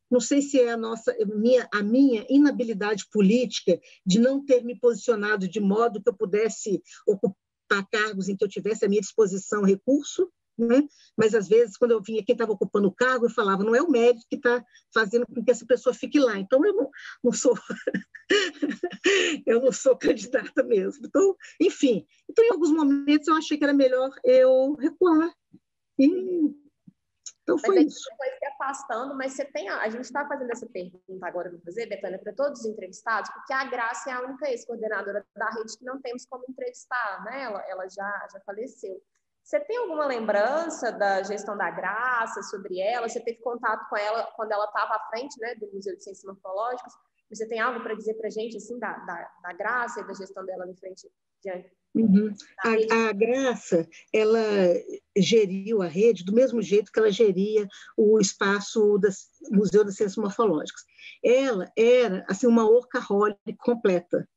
não sei se é a minha inabilidade política de não ter me posicionado de modo que eu pudesse ocupar cargos em que eu tivesse à minha disposição recurso, né? Mas, às vezes, quando eu vinha quem estava ocupando o cargo, eu falava, não é o mérito que está fazendo com que essa pessoa fique lá. Então, eu não sou eu não sou candidata mesmo. Então, enfim, em alguns momentos eu achei que era melhor eu recuar. Então, foi isso. Foi se afastando, mas a gente está fazendo essa pergunta agora, vou fazer, Betânia, para todos os entrevistados, porque a Graça é a única ex-coordenadora da rede que não temos como entrevistar, né? Ela já faleceu. Você tem alguma lembrança da gestão da Graça, sobre ela? Você teve contato com ela quando ela estava à frente, né, do Museu de Ciências Morfológicas? Você tem algo para dizer para a gente assim, da Graça e da gestão dela em frente diante? Uhum. A Graça, ela geriu a rede do mesmo jeito que ela geria o espaço do Museu das Ciências Morfológicas. Ela era assim, uma workaholic completa,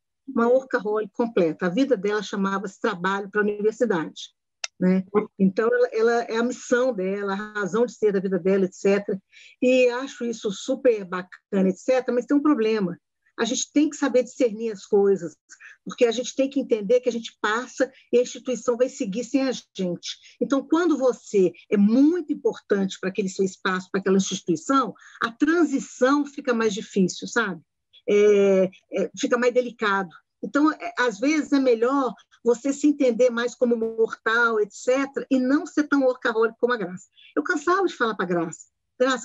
A vida dela chamava-se trabalho para a universidade, né? Então, ela é a missão dela, a razão de ser da vida dela, etc. E acho isso super bacana, etc. Mas tem um problema. A gente tem que saber discernir as coisas, porque a gente tem que entender que a gente passa e a instituição vai seguir sem a gente. Então, quando você é muito importante para aquele seu espaço, para aquela instituição, a transição fica mais difícil, sabe? Fica mais delicado. Então, às vezes, é melhor você se entender mais como mortal, etc., e não ser tão workaholic como a Graça. Eu cansava de falar para a Graça,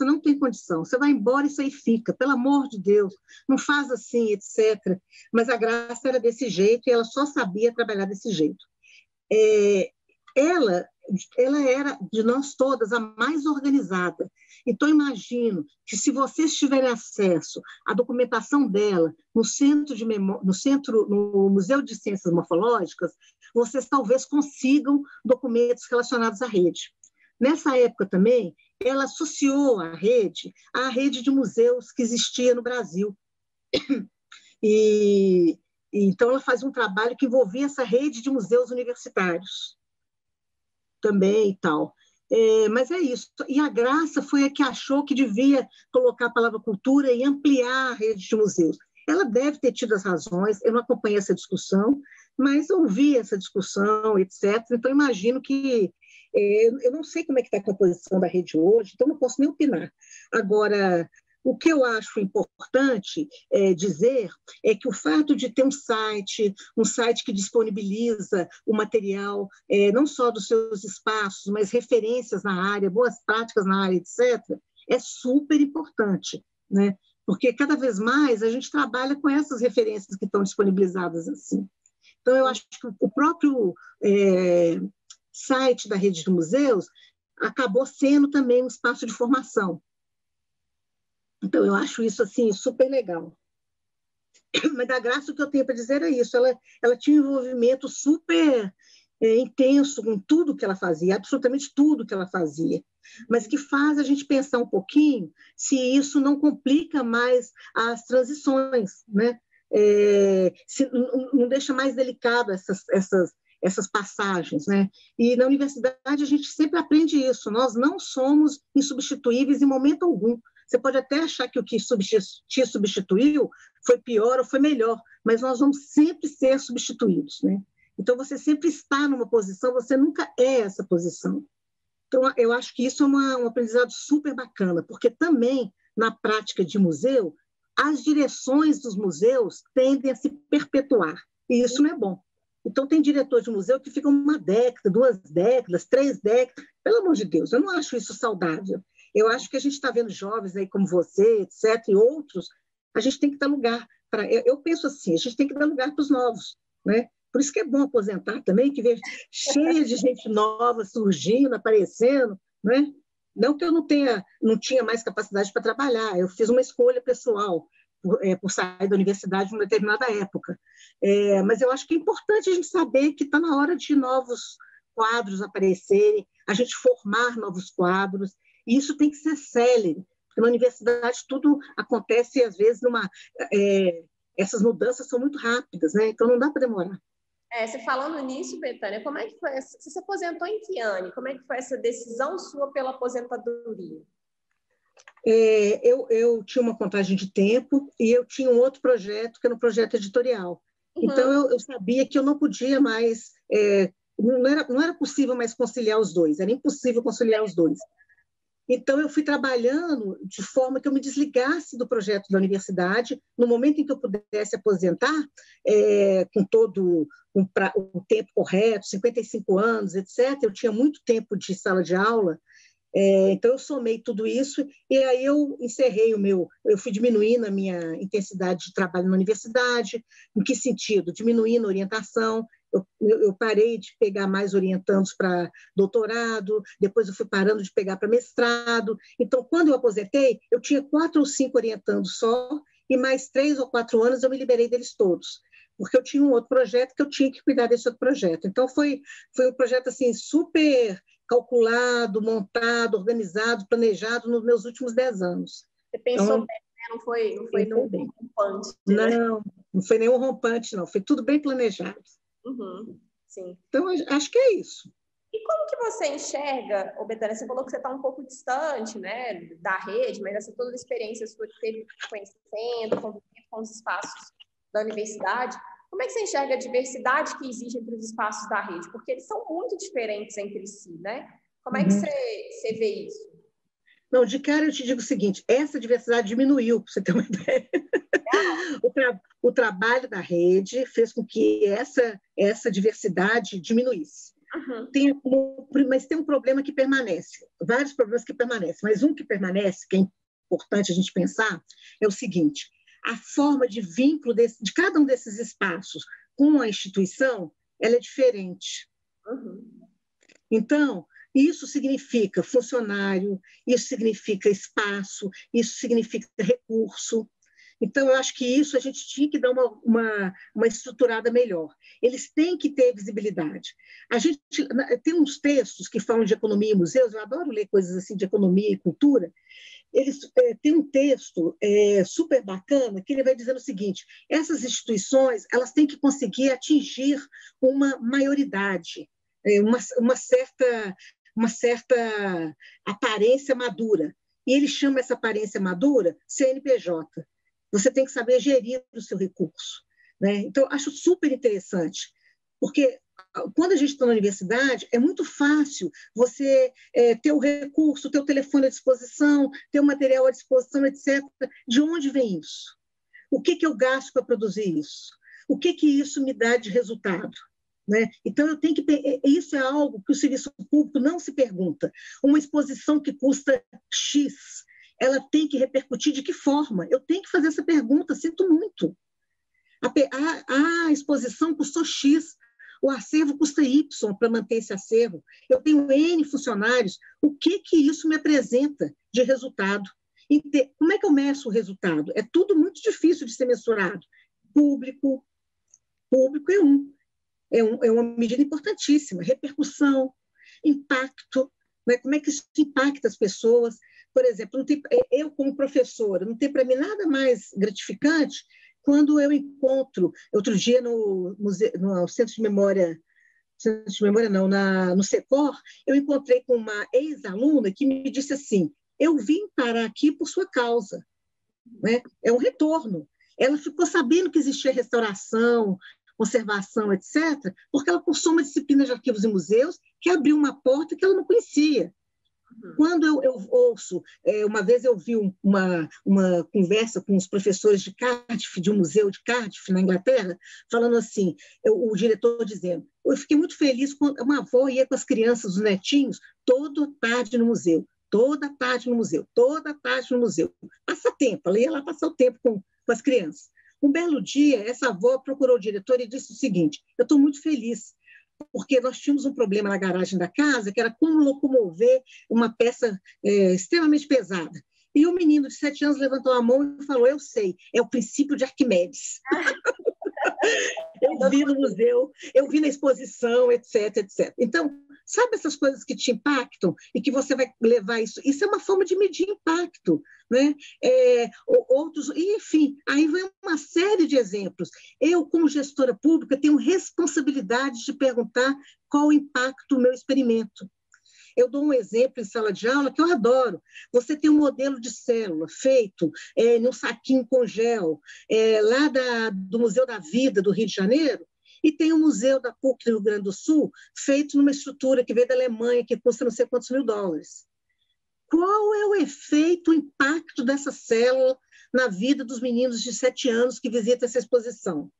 não tem condição, você vai embora e isso aí fica, pelo amor de Deus, não faz assim, etc. Mas a Graça era desse jeito e ela só sabia trabalhar desse jeito. Ela era, de nós todas, a mais organizada. Então, imagino que se vocês tiverem acesso à documentação dela no Museu de Ciências Morfológicas, vocês talvez consigam documentos relacionados à rede. Nessa época também, ela associou a rede à rede de museus que existia no Brasil. Então, ela fazia um trabalho que envolvia essa rede de museus universitários também e tal. Mas é isso. E a Graça foi a que achou que devia colocar a palavra cultura e ampliar a rede de museus. Ela deve ter tido as razões, eu não acompanhei essa discussão, mas ouvi essa discussão, etc. Então, imagino que... eu não sei como é que está a composição da rede hoje, então não posso nem opinar. Agora, o que eu acho importante dizer é que o fato de ter um site que disponibiliza o material, não só dos seus espaços, mas referências na área, boas práticas na área, etc., é super importante, né? Porque cada vez mais a gente trabalha com essas referências que estão disponibilizadas assim. Então, eu acho que o próprio site da rede de museus acabou sendo também um espaço de formação. Então, eu acho isso assim super legal. Mas da Graça, o que eu tenho para dizer é isso. Ela tinha um envolvimento super intenso com tudo que ela fazia, absolutamente tudo que ela fazia, mas que faz a gente pensar um pouquinho se isso não complica mais as transições, né? Se não deixa mais delicado essas passagens, né? E na universidade a gente sempre aprende isso. Nós não somos insubstituíveis em momento algum. Você pode até achar que o que te substituiu foi pior ou foi melhor, mas nós vamos sempre ser substituídos, né? Então, você sempre está numa posição, você nunca é essa posição. Então, eu acho que isso é um aprendizado super bacana, porque também, na prática de museu, as direções dos museus tendem a se perpetuar, e isso não é bom. Então, tem diretor de museu que ficam 1 década, 2 décadas, 3 décadas. Pelo amor de Deus, eu não acho isso saudável. Eu acho que a gente está vendo jovens aí como você, etc., e outros, a gente tem que dar lugar para... Eu penso assim, a gente tem que dar lugar para os novos, né? Por isso que é bom aposentar também, que vejo cheia de gente nova surgindo, aparecendo, né? Não que eu não tinha mais capacidade para trabalhar, eu fiz uma escolha pessoal por sair da universidade em uma determinada época. Mas eu acho que é importante a gente saber que está na hora de novos quadros aparecerem, a gente formar novos quadros, e isso tem que ser célere, porque na universidade tudo acontece, às vezes, essas mudanças são muito rápidas, né? Então não dá para demorar. Você falando nisso, Betânia, como é que foi? Você se aposentou em que ano? Como é que foi essa decisão sua pela aposentadoria? Eu tinha uma contagem de tempo e eu tinha um outro projeto, que era um projeto editorial. Uhum. Então, eu sabia que eu não podia mais... não era possível mais conciliar os dois, era impossível conciliar os dois. Então, eu fui trabalhando de forma que eu me desligasse do projeto da universidade, no momento em que eu pudesse aposentar, com todo o tempo correto, 55 anos, etc. Eu tinha muito tempo de sala de aula, então eu somei tudo isso, e aí eu encerrei eu fui diminuindo a minha intensidade de trabalho na universidade. Em que sentido? Diminuindo a orientação. Eu parei de pegar mais orientandos para doutorado, depois eu fui parando de pegar para mestrado. Então, quando eu aposentei, eu tinha 4 ou 5 orientandos só, e mais 3 ou 4 anos eu me liberei deles todos, porque eu tinha um outro projeto que eu tinha que cuidar desse outro projeto. Então, foi um projeto assim, super calculado, montado, organizado, planejado nos meus últimos 10 anos. Você pensou bem, né? Não foi nenhum rompante. Né? Não foi nenhum rompante, não. Foi tudo bem planejado. Uhum, sim. Então, acho que é isso. E como que você enxerga, Betânia, você falou que você está um pouco distante, né, da rede, mas essa toda a experiência sua que teve conhecendo, convivendo com os espaços da universidade, como é que você enxerga a diversidade que existe entre os espaços da rede? Porque eles são muito diferentes entre si, né? Como é que você vê isso? Não, de cara eu te digo o seguinte, essa diversidade diminuiu, para você ter uma ideia. O trabalho da rede fez com que essa diversidade diminuísse. Uhum. Mas tem um problema que permanece, vários problemas que permanecem, mas um que permanece, que é importante a gente pensar, é o seguinte: a forma de vínculo de cada um desses espaços com a instituição, ela é diferente. Uhum. Então, isso significa funcionário, isso significa espaço, isso significa recurso. Então, eu acho que isso a gente tinha que dar uma estruturada melhor. Eles têm que ter visibilidade. A gente tem uns textos que falam de economia e museus, eu adoro ler coisas assim de economia e cultura. Eles têm um texto super bacana que ele vai dizendo o seguinte: essas instituições elas têm que conseguir atingir uma maioridade, uma certa uma certa aparência madura. E ele chama essa aparência madura CNPJ. Você tem que saber gerir o seu recurso, né? Então, acho super interessante, porque quando a gente está na universidade, é muito fácil você ter o recurso, ter o telefone à disposição, ter o material à disposição, etc. De onde vem isso? O que eu gasto para produzir isso? O que isso me dá de resultado? Né? Então, eu tenho que isso é algo que o serviço público não se pergunta. Uma exposição que custa X, ela tem que repercutir de que forma? Eu tenho que fazer essa pergunta, sinto muito. A exposição custou X, o acervo custa Y para manter esse acervo. Eu tenho N funcionários, o que isso me apresenta de resultado? Como é que eu meço o resultado? É tudo muito difícil de ser mensurado. Público é uma medida importantíssima. Repercussão, impacto, né? Como é que isso impacta as pessoas? Por exemplo, eu, como professora, não tem para mim nada mais gratificante quando eu encontro, outro dia no Centro de Memória, não, no SECOR, eu encontrei com uma ex-aluna que me disse assim: eu vim parar aqui por sua causa. Né? É um retorno. Ela ficou sabendo que existia restauração, conservação, etc., porque ela cursou uma disciplina de arquivos e museus que abriu uma porta que ela não conhecia. Quando eu ouço, uma vez eu vi uma conversa com os professores de Cardiff, de um museu de Cardiff, na Inglaterra, falando assim, o diretor dizendo: eu fiquei muito feliz quando uma avó ia com as crianças, os netinhos, toda tarde no museu, toda tarde no museu, toda tarde no museu. Passa tempo, ela ia lá passar o tempo com as crianças. Um belo dia, essa avó procurou o diretor e disse o seguinte: eu estou muito feliz, porque nós tínhamos um problema na garagem da casa, que era como locomover uma peça extremamente pesada. E o menino de 7 anos levantou a mão e falou: eu sei, é o princípio de Arquimedes. Eu vi no museu, eu vi na exposição, etc, etc. Então, sabe essas coisas que te impactam e que você vai levar isso? Isso é uma forma de medir impacto, né? Outros, enfim, aí vem uma série de exemplos. Eu, como gestora pública, tenho responsabilidade de perguntar qual o impacto do meu experimento. Eu dou um exemplo em sala de aula que eu adoro. Você tem um modelo de célula feito num saquinho com gel, lá do Museu da Vida do Rio de Janeiro, e tem o Museu da PUC do Rio Grande do Sul, feito numa estrutura que veio da Alemanha, que custa não sei quantos mil dólares. Qual é o efeito, o impacto dessa célula na vida dos meninos de 7 anos que visitam essa exposição?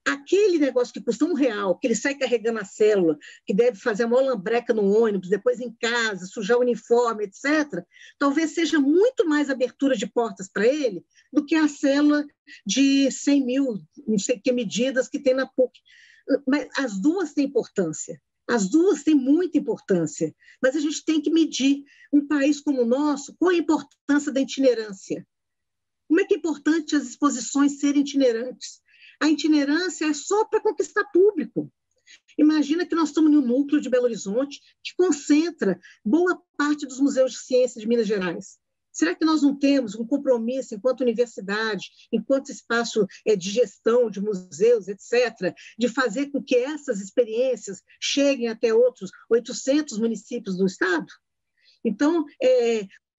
Aquele negócio que custa R$1, que ele sai carregando a célula, que deve fazer uma lambreca no ônibus, depois em casa, sujar o uniforme, etc., talvez seja muito mais abertura de portas para ele do que a célula de 100 mil, não sei que medidas que tem na PUC. Mas as duas têm importância. As duas têm muita importância, mas a gente tem que medir. Um país como o nosso, qual a importância da itinerância? Como é que é importante as exposições serem itinerantes? A itinerância é só para conquistar público. Imagina que nós estamos no núcleo de Belo Horizonte, que concentra boa parte dos museus de ciência de Minas Gerais. Será que nós não temos um compromisso, enquanto universidade, enquanto espaço de gestão de museus, etc., de fazer com que essas experiências cheguem até outros 800 municípios do estado? Então,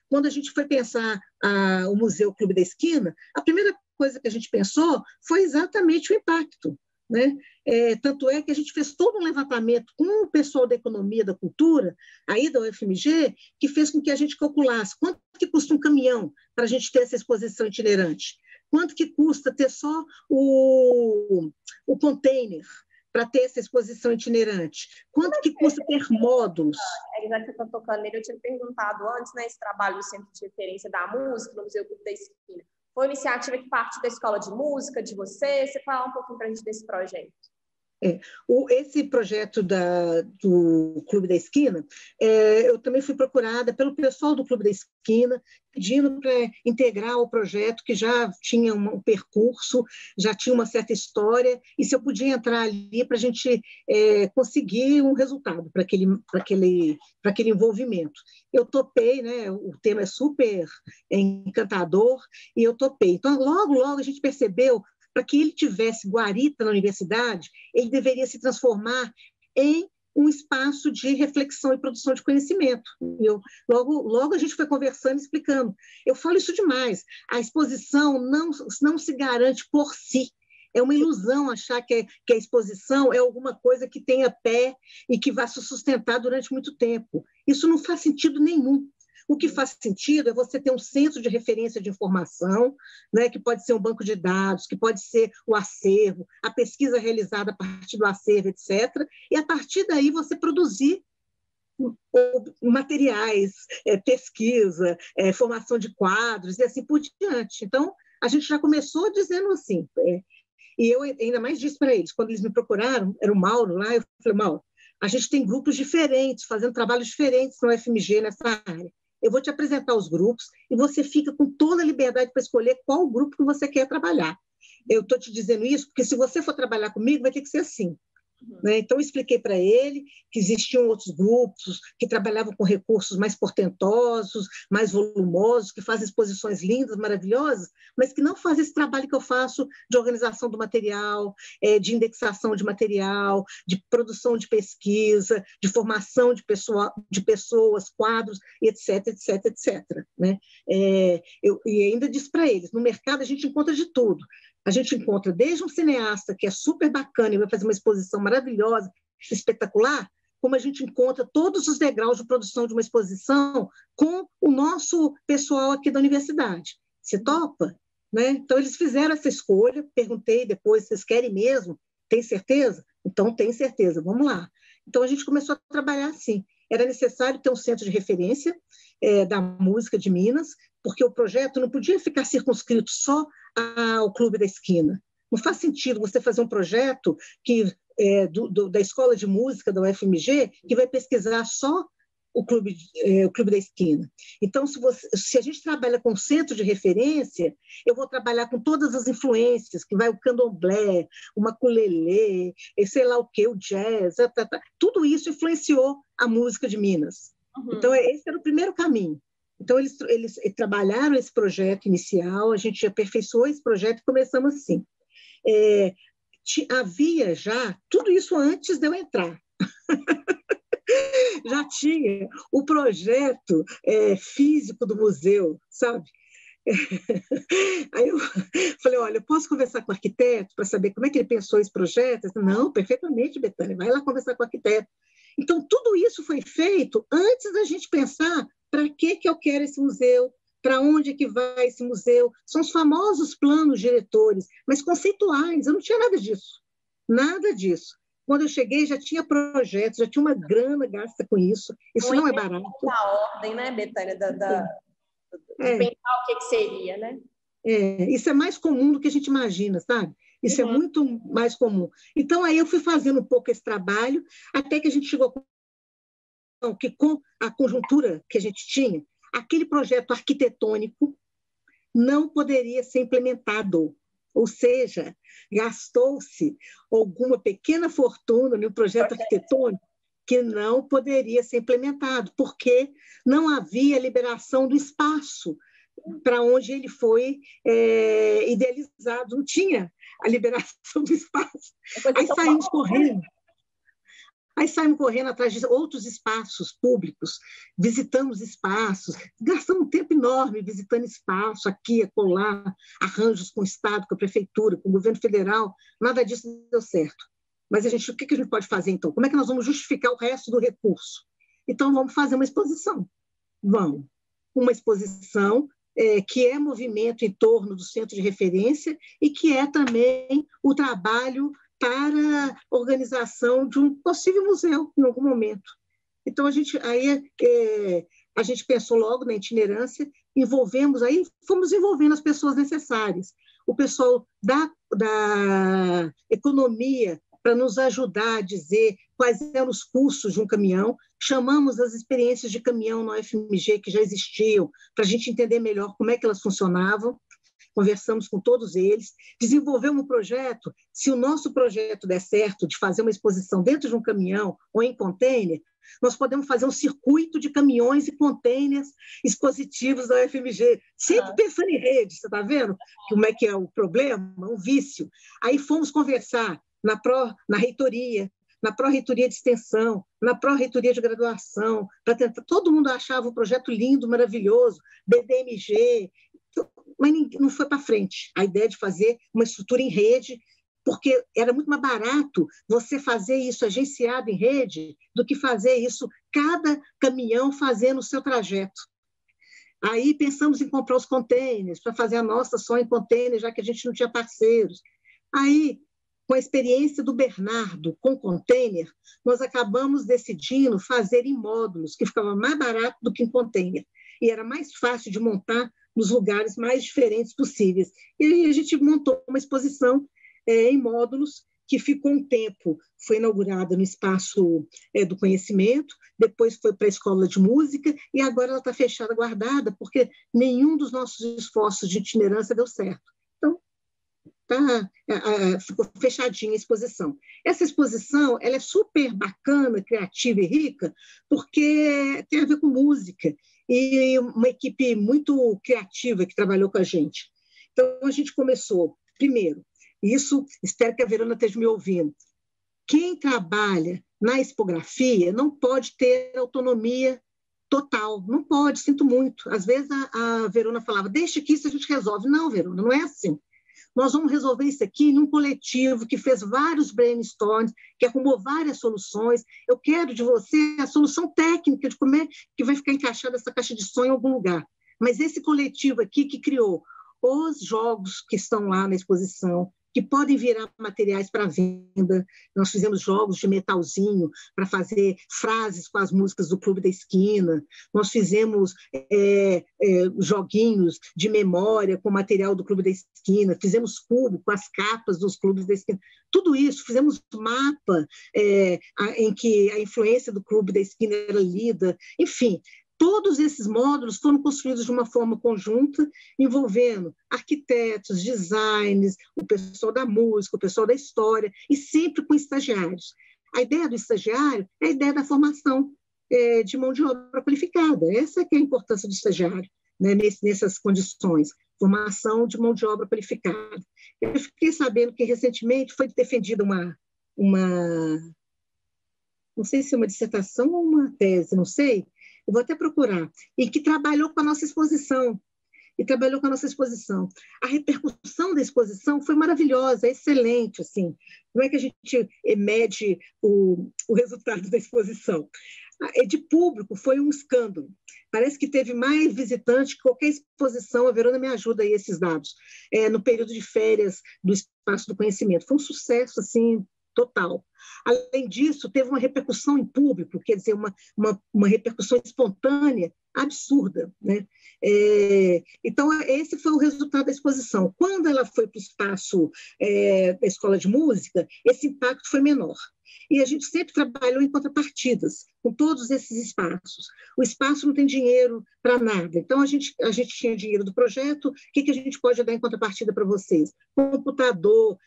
quando a gente foi pensar o Museu Clube da Esquina, a primeira coisa que a gente pensou foi exatamente o impacto, né? Tanto é que a gente fez todo um levantamento com o pessoal da economia, da cultura, aí da UFMG, que fez com que a gente calculasse quanto que custa um caminhão para a gente ter essa exposição itinerante, quanto que custa ter só o container para ter essa exposição itinerante, quanto que custa ter módulos. Já que você está tocando nele, eu tinha perguntado antes, né, esse trabalho do Centro de Referência da Música, no Museu Clube da Esquina, foi uma iniciativa que parte da Escola de Música, de você? Você fala um pouquinho para a gente desse projeto. Esse projeto do Clube da Esquina, eu também fui procurada pelo pessoal do Clube da Esquina, pedindo para integrar o projeto, que já tinha um percurso, já tinha uma certa história, e se eu podia entrar ali para a gente conseguir um resultado para aquele envolvimento. Eu topei, né? O tema é super encantador, e eu topei. Então, logo a gente percebeu, para que ele tivesse guarita na universidade, ele deveria se transformar em um espaço de reflexão e produção de conhecimento. Logo a gente foi conversando, explicando. Eu falo isso demais. A exposição não se garante por si. É uma ilusão achar que a exposição é alguma coisa que tenha pé e que vai se sustentar durante muito tempo. Isso não faz sentido nenhum. O que faz sentido é você ter um centro de referência de informação, né, que pode ser um banco de dados, que pode ser o acervo, a pesquisa realizada a partir do acervo, etc. E, a partir daí, você produzir materiais, pesquisa, formação de quadros e assim por diante. Então, a gente já começou dizendo assim, e eu ainda mais disse para eles, quando eles me procuraram, era o Mauro lá, eu falei, Mauro, a gente tem grupos diferentes, fazendo trabalhos diferentes no UFMG nessa área. Eu vou te apresentar os grupos e você fica com toda a liberdade para escolher qual grupo que você quer trabalhar. Eu estou te dizendo isso porque, se você for trabalhar comigo, vai ter que ser assim. Né? Então, eu expliquei para ele que existiam outros grupos que trabalhavam com recursos mais portentosos, mais volumosos, que fazem exposições lindas, maravilhosas, mas que não fazem esse trabalho que eu faço de organização do material, de indexação de material, de produção de pesquisa, de formação de pessoas, quadros, etc, etc, etc. Né? E ainda disse para eles, no mercado a gente encontra de tudo. A gente encontra desde um cineasta que é super bacana e vai fazer uma exposição maravilhosa, espetacular, como a gente encontra todos os degraus de produção de uma exposição com o nosso pessoal aqui da universidade. Você topa? Né? Então, eles fizeram essa escolha, perguntei depois, vocês querem mesmo? Tem certeza? Então, tem certeza, vamos lá. Então, a gente começou a trabalhar assim. Era necessário ter um centro de referência da música de Minas, porque o projeto não podia ficar circunscrito só ao Clube da Esquina. Não faz sentido você fazer um projeto da Escola de Música da UFMG que vai pesquisar só o Clube da Esquina. Então, se a gente trabalha com centro de referência, eu vou trabalhar com todas as influências, que vai o candomblé, o maculelê, sei lá o quê, o jazz, tudo isso influenciou a música de Minas. Uhum. Então, esse era o primeiro caminho. Então, eles trabalharam esse projeto inicial, a gente aperfeiçoou esse projeto e começamos assim. Havia já, tudo isso antes de eu entrar, já tinha o projeto físico do museu, sabe? Aí eu falei, olha, eu posso conversar com o arquiteto para saber como é que ele pensou esse projeto? Eu disse, não, perfeitamente, Betânia, vai lá conversar com o arquiteto. Então, tudo isso foi feito antes da gente pensar para que eu quero esse museu, para onde é que vai esse museu. São os famosos planos diretores, mas conceituais, eu não tinha nada disso, nada disso. Quando eu cheguei, já tinha projetos, já tinha uma grana gasta com isso. Isso não é barato. A ordem, né, Betânia, de pensar o que seria, né? Isso é mais comum do que a gente imagina, sabe? Isso é muito mais comum. Então, aí eu fui fazendo um pouco esse trabalho, até que a gente chegou que com a conjuntura que a gente tinha, aquele projeto arquitetônico não poderia ser implementado. Ou seja, gastou-se alguma pequena fortuna no projeto arquitetônico que não poderia ser implementado, porque não havia liberação do espaço para onde ele foi idealizado, não tinha a liberação do espaço. Aí saímos correndo atrás de outros espaços públicos, visitamos espaços, gastamos um tempo enorme visitando espaço, aqui, acolá, arranjos com o Estado, com a Prefeitura, com o governo federal, nada disso deu certo. Mas o que a gente pode fazer, então? Como é que nós vamos justificar o resto do recurso? Então, vamos fazer uma exposição. Vamos. Uma exposição que é movimento em torno do centro de referência e que é também o trabalho para a organização de um possível museu em algum momento. Então, a gente pensou logo na itinerância, fomos envolvendo as pessoas necessárias. O pessoal da economia, para nos ajudar a dizer quais eram os custos de um caminhão, chamamos as experiências de caminhão no UFMG que já existiam, para a gente entender melhor como é que elas funcionavam. Conversamos com todos eles, desenvolvemos um projeto. Se o nosso projeto der certo, de fazer uma exposição dentro de um caminhão ou em container, nós podemos fazer um circuito de caminhões e containers expositivos da UFMG, sempre pensando em rede, você está vendo como é que é o problema? Um vício. Aí fomos conversar na reitoria, na pró-reitoria de extensão, na pró-reitoria de graduação, para tentar. Todo mundo achava o projeto lindo, maravilhoso, BDMG, mas não foi para frente. A ideia de fazer uma estrutura em rede, porque era muito mais barato você fazer isso agenciado em rede do que fazer isso cada caminhão fazendo o seu trajeto. Aí pensamos em comprar os containers, para fazer a nossa só em container, já que a gente não tinha parceiros. Aí, com a experiência do Bernardo com container, nós acabamos decidindo fazer em módulos, que ficava mais barato do que em container. E era mais fácil de montar nos lugares mais diferentes possíveis. E aí a gente montou uma exposição em módulos, que ficou um tempo, foi inaugurada no Espaço do Conhecimento, depois foi para a Escola de Música, e agora ela está fechada, guardada, porque nenhum dos nossos esforços de itinerância deu certo. Então, ficou fechadinha a exposição. Essa exposição ela é super bacana, criativa e rica, porque tem a ver com música, e uma equipe muito criativa que trabalhou com a gente. Então, a gente começou, primeiro, isso, espero que a Verona esteja me ouvindo. Quem trabalha na expografia não pode ter autonomia total, não pode, sinto muito. Às vezes a Verona falava, deixa que isso a gente resolve. Não, Verona, não é assim. Nós vamos resolver isso aqui em um coletivo que fez vários brainstorms, que arrumou várias soluções. Eu quero de você a solução técnica de como é que vai ficar encaixada essa caixa de som em algum lugar. Mas esse coletivo aqui que criou os jogos que estão lá na exposição, que podem virar materiais para venda. Nós fizemos jogos de metalzinho para fazer frases com as músicas do Clube da Esquina. Nós fizemos joguinhos de memória com material do Clube da Esquina. Fizemos cubo com as capas dos Clubes da Esquina. Tudo isso. Fizemos mapa em que a influência do Clube da Esquina era lida. Enfim, todos esses módulos foram construídos de uma forma conjunta, envolvendo arquitetos, designers, o pessoal da música, o pessoal da história, e sempre com estagiários. A ideia do estagiário é a ideia da formação de mão de obra qualificada. Essa que é a importância do estagiário, né, nessas condições, formação de mão de obra qualificada. Eu fiquei sabendo que recentemente foi defendida uma não sei se é uma dissertação ou uma tese, não sei, eu vou até procurar, e que trabalhou com a nossa exposição. A repercussão da exposição foi maravilhosa, excelente, assim. Como é que a gente mede o resultado da exposição? De público, foi um escândalo. Parece que teve mais visitantes que qualquer exposição. A Verona me ajuda aí esses dados. No período de férias do Espaço do Conhecimento. Foi um sucesso, assim, total. Além disso, teve uma repercussão em público, quer dizer, uma repercussão espontânea absurda, né? Então, esse foi o resultado da exposição. Quando ela foi para o espaço da Escola de Música, esse impacto foi menor. E a gente sempre trabalhou em contrapartidas com todos esses espaços. O espaço não tem dinheiro para nada. Então, a gente tinha dinheiro do projeto. O que a gente pode dar em contrapartida para vocês? Computador.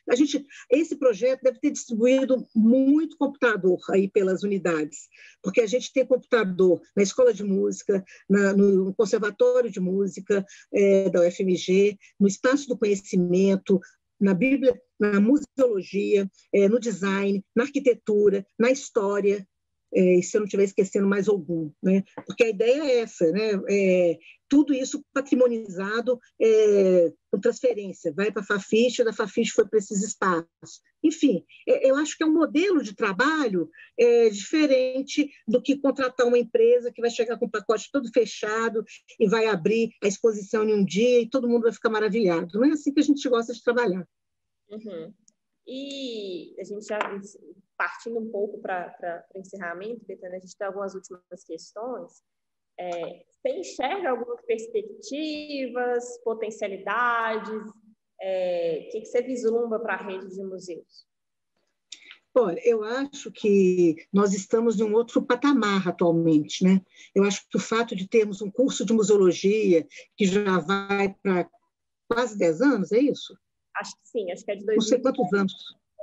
Esse projeto deve ter distribuído muito computador aí pelas unidades, porque a gente tem computador na Escola de Música, no Conservatório de Música da UFMG, no Espaço do Conhecimento, na Bíblia, na museologia, no design, na arquitetura, na história, e se eu não estiver esquecendo mais algum, né? Porque a ideia é essa, né? Tudo isso patrimonizado com transferência, vai para a Fafiche, da Fafiche foi para esses espaços. Enfim, eu acho que é um modelo de trabalho diferente do que contratar uma empresa que vai chegar com o pacote todo fechado e vai abrir a exposição em um dia e todo mundo vai ficar maravilhado. Não é assim que a gente gosta de trabalhar. Uhum. E a gente já partindo um pouco para o encerramento, Betânia, a gente tem algumas últimas questões. Você enxerga algumas perspectivas, potencialidades? O que você vislumbra para a rede de museus? Olha, eu acho que nós estamos em um outro patamar atualmente, né? Eu acho que o fato de termos um curso de museologia que já vai para quase 10 anos, é isso? Acho que sim, acho que é de 2010. Não sei quantos anos.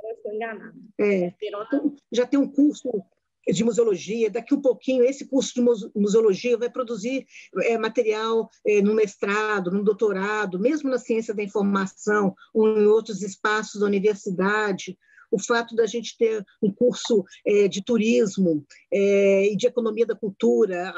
Eu estou enganada. Então, já tem um curso de museologia, daqui um pouquinho esse curso de museologia vai produzir material no mestrado, no doutorado, mesmo na ciência da informação ou em outros espaços da universidade. o fato da gente ter um curso de turismo e de economia da cultura,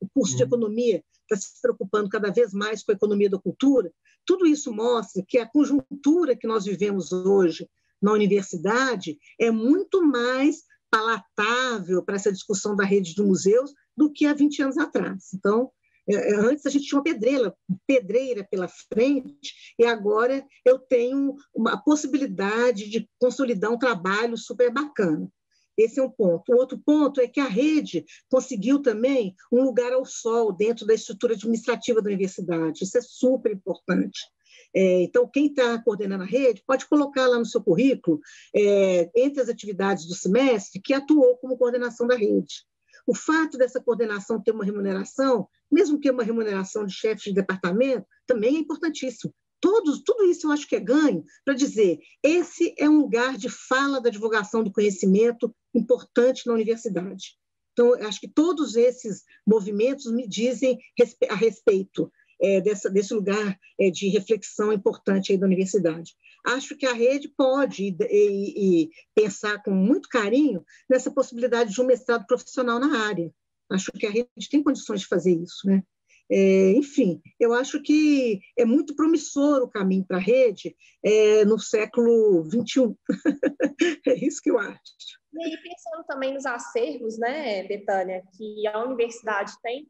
o curso de economia está se preocupando cada vez mais com a economia da cultura, tudo isso mostra que a conjuntura que nós vivemos hoje na universidade é muito mais palatável para essa discussão da rede de museus do que há 20 anos atrás. Então, antes a gente tinha uma pedreira pela frente e agora eu tenho a possibilidade de consolidar um trabalho super bacana. Esse é um ponto. O outro ponto é que a rede conseguiu também um lugar ao sol dentro da estrutura administrativa da universidade. Isso é super importante. Então, quem está coordenando a rede pode colocar lá no seu currículo, entre as atividades do semestre, que atuou como coordenação da rede. O fato dessa coordenação ter uma remuneração, mesmo que uma remuneração de chefe de departamento, também é importantíssimo. Tudo isso eu acho que é ganho para dizer, esse é um lugar de fala da divulgação do conhecimento importante na universidade. Então, acho que todos esses movimentos me dizem a respeito desse lugar de reflexão importante aí da universidade. Acho que a rede pode pensar com muito carinho nessa possibilidade de um mestrado profissional na área. Acho que a rede tem condições de fazer isso, né? Enfim, eu acho que é muito promissor o caminho para a rede no século XXI. É isso que eu acho. E aí, pensando também nos acervos, né, Betânia, que a universidade tem,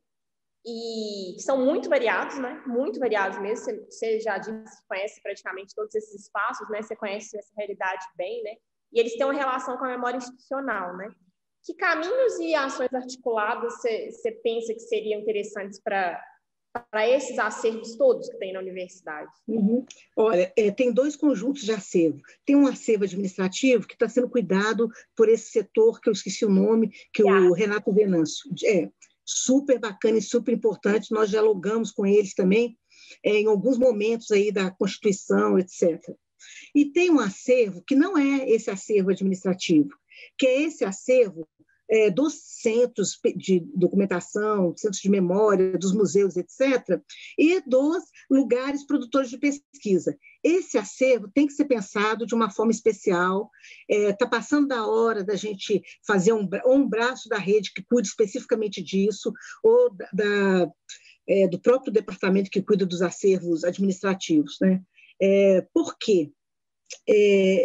e que são muito variados, né? Muito variados mesmo. Você já disse, conhece praticamente todos esses espaços, né? Você conhece essa realidade bem, né? E eles têm uma relação com a memória institucional, né? Que caminhos e ações articuladas você pensa que seriam interessantes para esses acervos todos que tem na universidade? Uhum. Olha, tem dois conjuntos de acervo. Tem um acervo administrativo que está sendo cuidado por esse setor, que eu esqueci o nome, que é o Renato Venâncio. Super bacana e super importante, nós dialogamos com eles também em alguns momentos aí da Constituição, etc. E tem um acervo que não é esse acervo administrativo, que é esse acervo dos centros de documentação, centros de memória, dos museus, etc., e dos lugares produtores de pesquisa. Esse acervo tem que ser pensado de uma forma especial. Está passando da hora da gente fazer um braço da rede que cuide especificamente disso, ou do próprio departamento que cuida dos acervos administrativos, né? Por quê?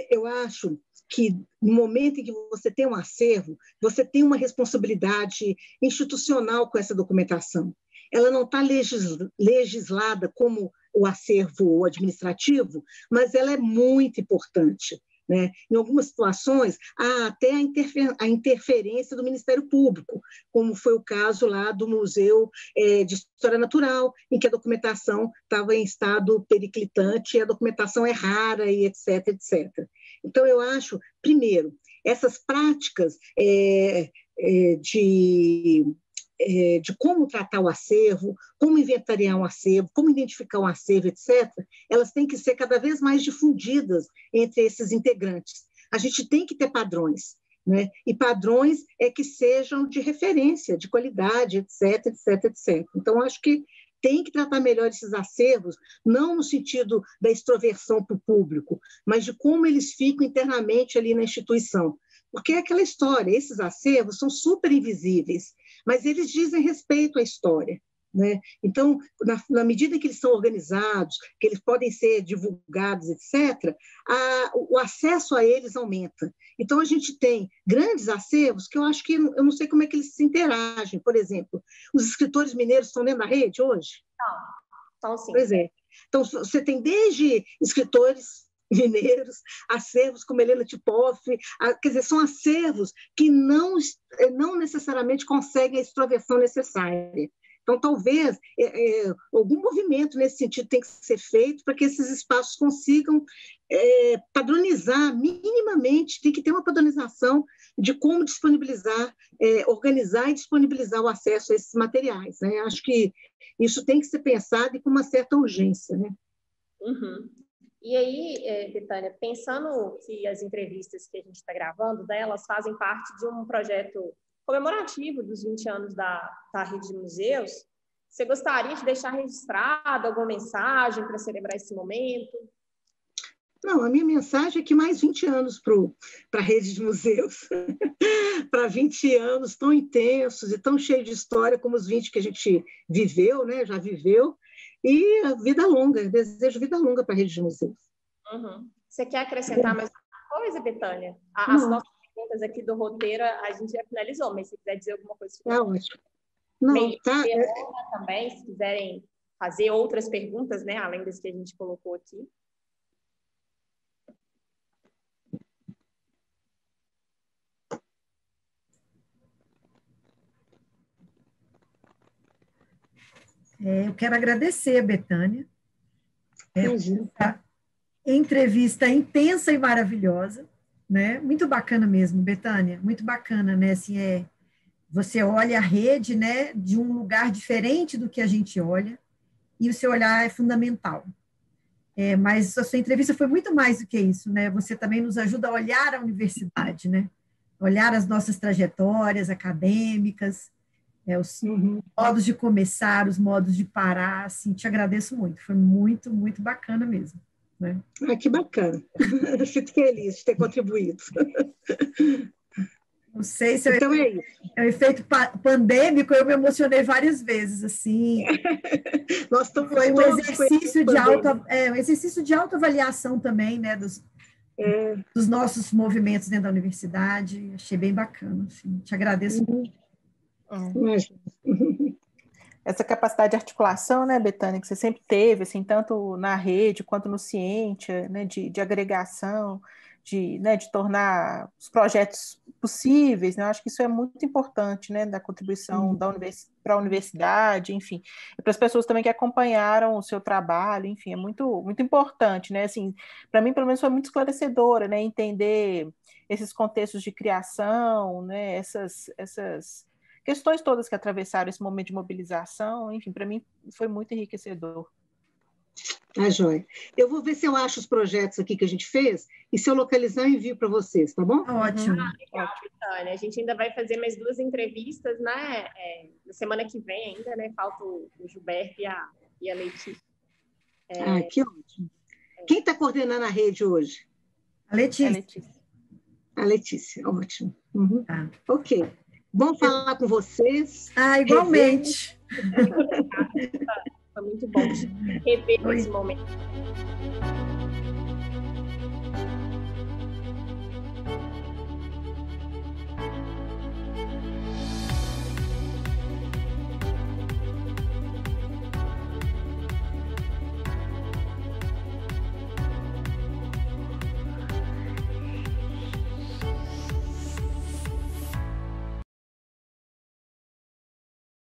Eu acho que no momento em que você tem um acervo, você tem uma responsabilidade institucional com essa documentação. Ela não está legislada como o acervo administrativo, mas ela é muito importante, né? Em algumas situações, há até a interferência do Ministério Público, como foi o caso lá do Museu de História Natural, em que a documentação estava em estado periclitante, e a documentação é rara, e etc., etc. Então, eu acho, primeiro, essas práticas de como tratar o acervo, como inventariar um acervo, como identificar um acervo, etc., elas têm que ser cada vez mais difundidas entre esses integrantes. A gente tem que ter padrões, né? E padrões que sejam de referência, de qualidade, etc., etc., etc. Então, acho que tem que tratar melhor esses acervos, não no sentido da extroversão para o público, mas de como eles ficam internamente ali na instituição. Porque é aquela história, esses acervos são super invisíveis, mas eles dizem respeito à história, né? Então, na medida que eles são organizados, que eles podem ser divulgados, etc., o acesso a eles aumenta. Então, a gente tem grandes acervos que eu acho que eu não sei como é que eles se interagem. Por exemplo, os escritores mineiros estão dentro da rede hoje? Não, então sim. Pois é. Então, você tem desde escritores mineiros, acervos como Helena Tipoff, quer dizer, são acervos que não necessariamente conseguem a extroversão necessária. Então, talvez algum movimento nesse sentido tem que ser feito para que esses espaços consigam padronizar minimamente, tem que ter uma padronização de como disponibilizar, organizar e disponibilizar o acesso a esses materiais, né? Acho que isso tem que ser pensado e com uma certa urgência, né? Uhum. E aí, Betânia, pensando que as entrevistas que a gente está gravando, elas fazem parte de um projeto comemorativo dos 20 anos da Rede de Museus, você gostaria de deixar registrado alguma mensagem para celebrar esse momento? Não, a minha mensagem é que mais 20 anos para a rede de museus, para 20 anos tão intensos e tão cheios de história como os 20 que a gente viveu, né? Já viveu, e vida longa, desejo vida longa para a rede de museus. Uhum. Você quer acrescentar mais alguma coisa, Betânia? As nossas perguntas aqui do roteiro a gente já finalizou, mas se quiser dizer alguma coisa... Tá ótimo. Não, tá... também, se quiserem fazer outras perguntas, né, além das que a gente colocou aqui. Eu quero agradecer a Betânia. A entrevista intensa e maravilhosa, né? Muito bacana mesmo, Betânia, muito bacana, né? Assim, você olha a rede, né, de um lugar diferente do que a gente olha, e o seu olhar é fundamental. Mas a sua entrevista foi muito mais do que isso, né? Você também nos ajuda a olhar a universidade, né? Olhar as nossas trajetórias acadêmicas, os modos de começar, os modos de parar, assim, te agradeço muito, foi muito, muito bacana mesmo. Né? Que bacana, fico feliz de ter contribuído. Não sei se então é o efeito pandêmico, eu me emocionei várias vezes, assim. Nós foi um exercício de autoavaliação também, né, dos nossos movimentos dentro da universidade, achei bem bacana, assim, te agradeço muito. Essa capacidade de articulação, né, Betânia, que você sempre teve, assim, tanto na rede quanto no Ciência, né, de agregação, né, de tornar os projetos possíveis, né, eu acho que isso é muito importante, né, da contribuição para a universidade, enfim, e para as pessoas também que acompanharam o seu trabalho, enfim, é muito, muito importante, né, assim, para mim, pelo menos, foi muito esclarecedora, né, entender esses contextos de criação, né, essas questões todas que atravessaram esse momento de mobilização, enfim, para mim foi muito enriquecedor. Joia. Eu vou ver se eu acho os projetos aqui que a gente fez e se eu localizar eu envio para vocês, tá bom? Ótimo. Legal, Betânia. A gente ainda vai fazer mais 2 entrevistas, né? Na semana que vem ainda, né? Falta o Gilberto e a Letícia. Que ótimo. Quem está coordenando a rede hoje? A Letícia. A Letícia, ótimo. Ok. Bom falar com vocês. Igualmente. Foi muito bom rever esse momento.